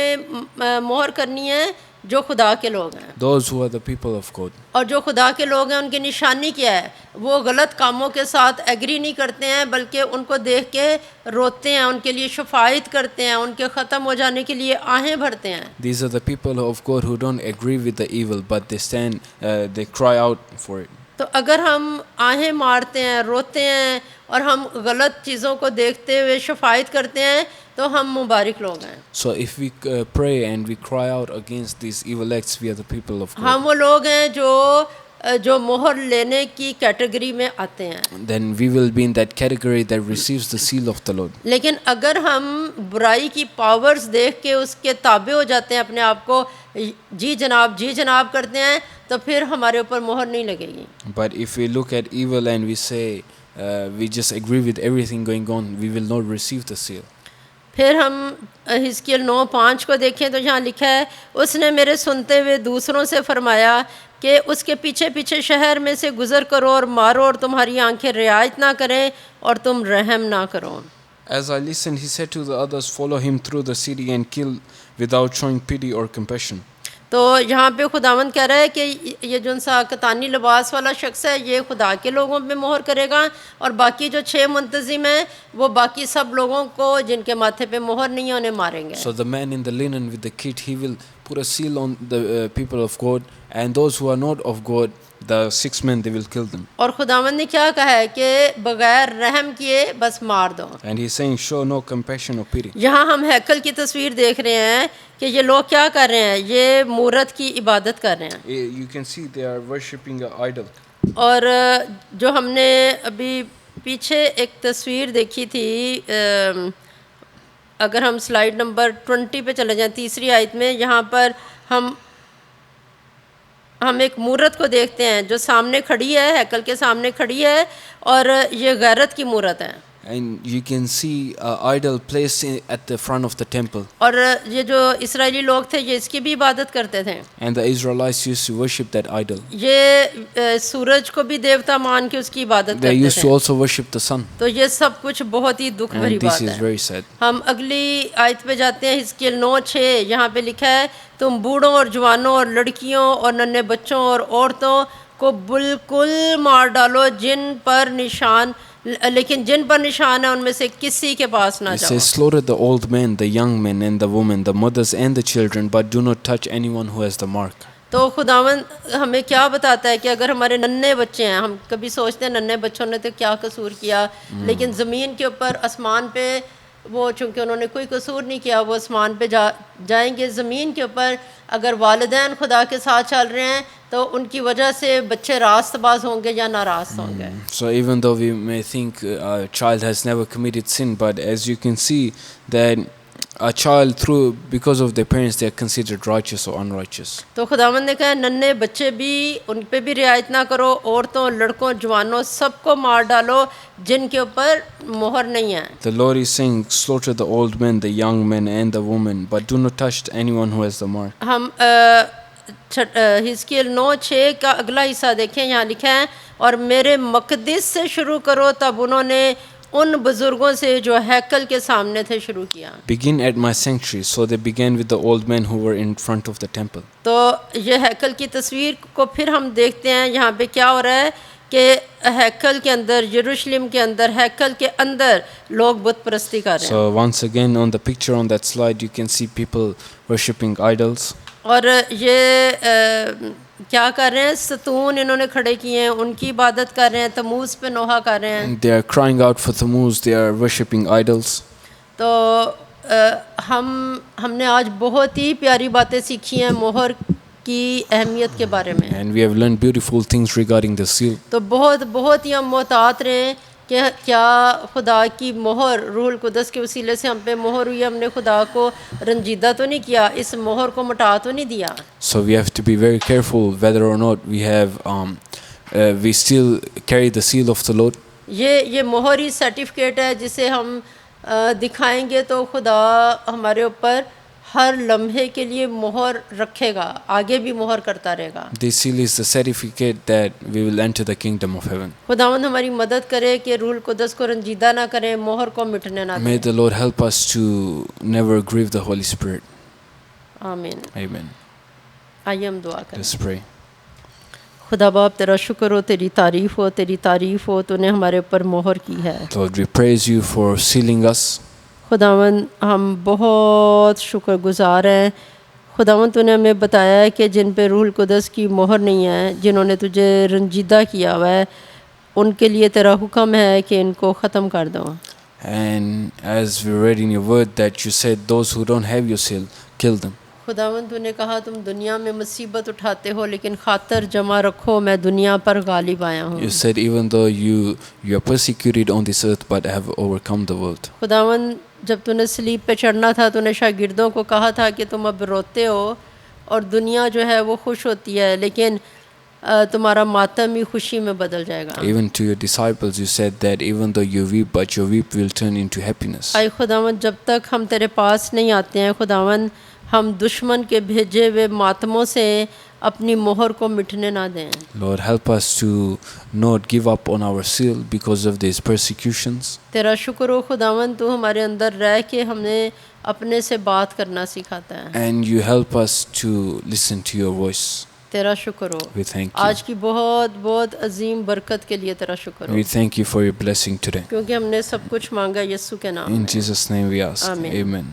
[SPEAKER 3] मोहर करनी है? जो खुदा के लोग हैं।
[SPEAKER 4] Those who are the people of God.
[SPEAKER 3] और जो खुदा के लोग हैं उनकी निशानी क्या है? वो गलत कामों के साथ एग्री नहीं करते हैं, बल्कि उनको देख के रोते हैं, उनके लिए शफायत करते हैं, उनके ख़त्म हो जाने के लिए आहें भरते हैं।
[SPEAKER 4] These are the people of God who don't agree with the evil, but they stand, they cry out for it.
[SPEAKER 3] तो अगर हम आहें मारते हैं, रोते हैं और हम गलत चीज़ों को देखते हुए शफायत करते हैं, तो हम मुबारक लोग हैं।
[SPEAKER 4] So if we pray and we cry out against these evil acts, we are the people of God.
[SPEAKER 3] हम वो लोग हैं जो मोहर लेने की कैटेगरी में आते हैं।
[SPEAKER 4] Then we will be in that category that receives the seal of the Lord.
[SPEAKER 3] लेकिन अगर हम बुराई की पावर्स देख के उसके ताबे हो जाते हैं, अपने आप को जी जनाब करते हैं, तो फिर हमारे ऊपर मोहर नहीं लगेगी।
[SPEAKER 4] But if we look at evil and we say we just agree with everything going on, we will not receive the seal.
[SPEAKER 3] फिर हम हिजकिय्याल 9:5 को देखें तो यहाँ लिखा है, उसने मेरे सुनते हुए दूसरों से फरमाया कि उसके पीछे पीछे शहर में से गुज़र करो और मारो, और तुम्हारी आंखें रियायत ना करें और तुम रहम ना करो।
[SPEAKER 4] As I listened, he said to the others, follow him through the city and kill without showing pity or compassion.
[SPEAKER 3] तो यहाँ पे खुदावंद कह रहा है कि ये जो सा कतानी लिबास वाला शख्स है, ये खुदा के लोगों पे मोहर करेगा, और बाकी जो 6 मुंतजिम हैं वो बाकी सब लोगों को जिनके माथे पे मोहर नहीं है उन्हें मारेंगे।
[SPEAKER 4] So the man in the linen with the kit, he will put a seal on the people of God, and those who are not of God, the 6 men, they will kill them.
[SPEAKER 3] और खुदावंद ने क्या कहा है कि बगैर रहम किए बस मार दो।
[SPEAKER 4] And he's saying, show no compassion or pity.
[SPEAKER 3] यहाँ हम हैकल की तस्वीर देख रहे हैं कि ये लोग क्या कर रहे हैं, ये मूरत की इबादत कर रहे हैं।
[SPEAKER 4] You can see they are worshipping an idol.
[SPEAKER 3] और जो हमने अभी पीछे एक तस्वीर देखी थी, अगर हम स्लाइड नंबर 20 पे चले जाएं, तीसरी आयत में, यहाँ पर हम एक मूरत को देखते हैं जो सामने खड़ी है, हैकल के सामने खड़ी है, और ये गैरत की मूरत है।
[SPEAKER 4] and you can see an idol placed at the front of the temple.
[SPEAKER 3] और ये जो इसराइली लोग थे ये इसकी भी इबादत करते थे।
[SPEAKER 4] And the Israelites used to worship that idol.
[SPEAKER 3] ये सूरज को भी देवता मान के उसकी इबादत
[SPEAKER 4] They
[SPEAKER 3] करते
[SPEAKER 4] used to
[SPEAKER 3] थे।
[SPEAKER 4] also worship the sun.
[SPEAKER 3] तो ये सब कुछ बहुत ही दुख भरी
[SPEAKER 4] And this
[SPEAKER 3] बात
[SPEAKER 4] is
[SPEAKER 3] है।
[SPEAKER 4] very sad.
[SPEAKER 3] हम अगली आयत पे जाते हैं, हिजकिय्याह 9:6। यहाँ पे लिखा है, तुम बूढ़ों और जवानों और लड़कियों और नन्हे बच्चों और औरतों को बिल्कुल मार डालो लेकिन जिन पर निशान है उनमें से किसी के पास ना
[SPEAKER 4] It
[SPEAKER 3] जाओ।
[SPEAKER 4] says, slaughter the old men, the young men, and the women, the mothers and the children, but do not touch anyone who has the mark.
[SPEAKER 3] तो खुदावन हमें क्या बताता है कि अगर हमारे नन्हे बच्चे हैं, हम कभी सोचते हैं नन्हे बच्चों ने तो क्या कसूर किया, लेकिन ज़मीन के ऊपर आसमान पे वो चूँकि उन्होंने कोई कसूर नहीं किया, वो आसमान पे जाएंगे। ज़मीन के ऊपर अगर वालिदैन खुदा के साथ चल रहे हैं तो उनकी वजह से बच्चे रास्तबाज होंगे या नाराज़ होंगे।
[SPEAKER 4] So even though we may think a child has never committed sin, but as you can see that a child because of their parents they are considered righteous or unrighteous.
[SPEAKER 3] तो खुदावंद ने कहा नन्हे बच्चे भी, उन पे भी रियायत ना करो, औरतों लड़कों जवानों सबको मार डालो जिनके ऊपर मोहर नहीं है।
[SPEAKER 4] The Lord is saying, slaughter the old men, the young men and the women, but do not touch anyone who has the mark.
[SPEAKER 3] हम हिजकिय्याह 9:6 का अगला हिस्सा देखें। यहाँ लिखा है, और मेरे मकदिस से शुरू करो। तब उन्होंने उन बुजुर्गों से जो हैकल के सामने थे शुरू किया।
[SPEAKER 4] Begin at my sanctuary. So they began with the old men who were in front of the temple.
[SPEAKER 3] तो ये हैकल की तस्वीर को फिर हम देखते हैं। यहाँ पे क्या हो रहा है कि हैकल के अंदर, यरूशलेम के अंदर, हैकल के अंदर लोग बुत परस्ती कर रहे हैं।
[SPEAKER 4] So once again on the picture on that slide you can see people worshipping idols.
[SPEAKER 3] और ये क्या कर रहे हैं, सतून इन्होंने खड़े किए हैं, उनकी इबादत कर रहे हैं, तमूज पे नोहा कर रहे हैं।
[SPEAKER 4] And they are crying out for Tammuz, they are worshipping idols.
[SPEAKER 3] तो हमने आज बहुत ही प्यारी बातें सीखी हैं मोहर की अहमियत के बारे में।
[SPEAKER 4] And we have learned beautiful things regarding the seal.
[SPEAKER 3] तो बहुत ही हम मोहतात रहें कि क्या खुदा की मोहर रूहुल कुदस के वसीले से हम पे मोहर हुई, हमने खुदा को रंजीदा तो नहीं किया, इस मोहर को मिटा तो नहीं दिया।
[SPEAKER 4] So we have to be very careful whether or not we still carry the seal of the Lord.
[SPEAKER 3] ये मोहर ही सर्टिफिकेट है जिसे हम दिखाएंगे तो खुदा हमारे ऊपर हर लम्हे के लिए मोहर रखेगा, आगे भी मोहर करता रहेगा।
[SPEAKER 4] This seal is the certificate that we will enter the kingdom of heaven.
[SPEAKER 3] खुदावंद हमारी मदद करे कि रूहुल कुदस को रंजीदा ना करें, मोहर को मिटने ना
[SPEAKER 4] May
[SPEAKER 3] दें।
[SPEAKER 4] the Lord help us to never grieve the Holy Spirit.
[SPEAKER 3] आमीन।
[SPEAKER 4] Amen.
[SPEAKER 3] आइए हम दुआ करें।
[SPEAKER 4] Let's pray.
[SPEAKER 3] खुदा बाप तेरा शुक्र हो, तेरी तारीफ़ हो, तूने हमारे ऊपर मोहर की है।
[SPEAKER 4] Lord, we praise you for sealing us.
[SPEAKER 3] खुदावंद हम बहुत शुक्रगुज़ार हैं। खुदावंद तूने हमें बताया है कि जिन पे रूहुल कुदस की मोहर नहीं है, जिन्होंने तुझे रंजीदा किया हुआ है, उनके लिए तेरा हुक्म है कि इनको ख़त्म कर दो।
[SPEAKER 4] And as we read in your word that you said those who don't have your seal, kill them.
[SPEAKER 3] खुदावंद तूने कहा तुम दुनिया में मुसीबत उठाते हो, लेकिन खातर जमा रखो मैं दुनिया पर गालिब आया हूँ।
[SPEAKER 4] You said even though you are persecuted on this earth but have overcome the world.
[SPEAKER 3] खुदावंद जब तूने सलीब पे चढ़ना था, तूने शागिर्दों को कहा था कि तुम अब रोते हो और दुनिया जो है वो खुश होती है, लेकिन तुम्हारा मातम ही खुशी में बदल जाएगा।
[SPEAKER 4] Even to your disciples you said that even though you weep, but your weep will turn into happiness.
[SPEAKER 3] आए खुदावंद जब तक हम तेरे पास नहीं आते हैं, खुदावंद हम दुश्मन के भेजे हुए मातमों से अपनी मोहर को मिटने ना दें।
[SPEAKER 4] Lord, help us to not give up on our seal because of these persecutions.
[SPEAKER 3] तेरा शुक्र हो खुदावंद, तू हमारे अंदर रह के हमें अपने से बात करना सिखाता है।
[SPEAKER 4] And you help us to listen to your voice.
[SPEAKER 3] तेरा शुक्र हो।
[SPEAKER 4] We thank you.
[SPEAKER 3] आज की बहुत अजीम बरकत के लिए तेरा शुक्र हो,
[SPEAKER 4] We thank you for your blessing today.
[SPEAKER 3] क्योंकि हमने सब कुछ मांगा यीशु के नाम
[SPEAKER 4] In
[SPEAKER 3] में।
[SPEAKER 4] Jesus' name we ask.
[SPEAKER 3] Amen.
[SPEAKER 4] Amen.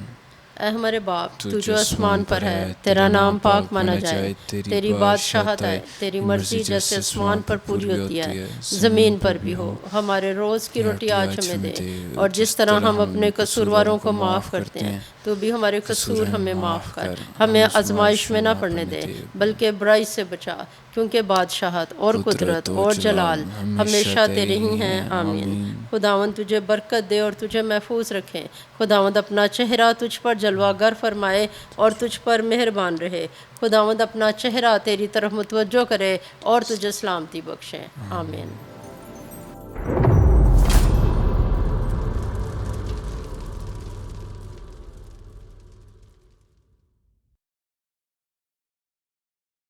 [SPEAKER 3] ऐ हमारे बाप,
[SPEAKER 4] तू
[SPEAKER 3] तू
[SPEAKER 4] जो
[SPEAKER 3] जो आसमान पर है, तेरा नाम पाक माना जाए, तेरी बादशाहत आए, तेरी मर्जी जैसे आसमान पर पूरी होती है ज़मीन पर भी हो। हमारे रोज़ की रोटी आज हमें दे, और जिस तरह हम अपने कसूरवारों को माफ़ करते हैं, तू भी हमारे कसूर हमें माफ़ कर, हमें आजमाइश में ना पड़ने दे, बल्कि बुराई से बचा, क्योंकि बादशाहत और कुदरत और जलाल हमेशा तेरे ही हैं। आमीन। खुदावंद तुझे बरकत दे और तुझे महफूज रखे। खुदावंद अपना चेहरा तुझ पर जलवागर फरमाए और तुझ पर मेहरबान रहे। खुदावंद अपना चेहरा तेरी तरफ मुतवज्जो करे और तुझे सलामती बख्शे। आमीन।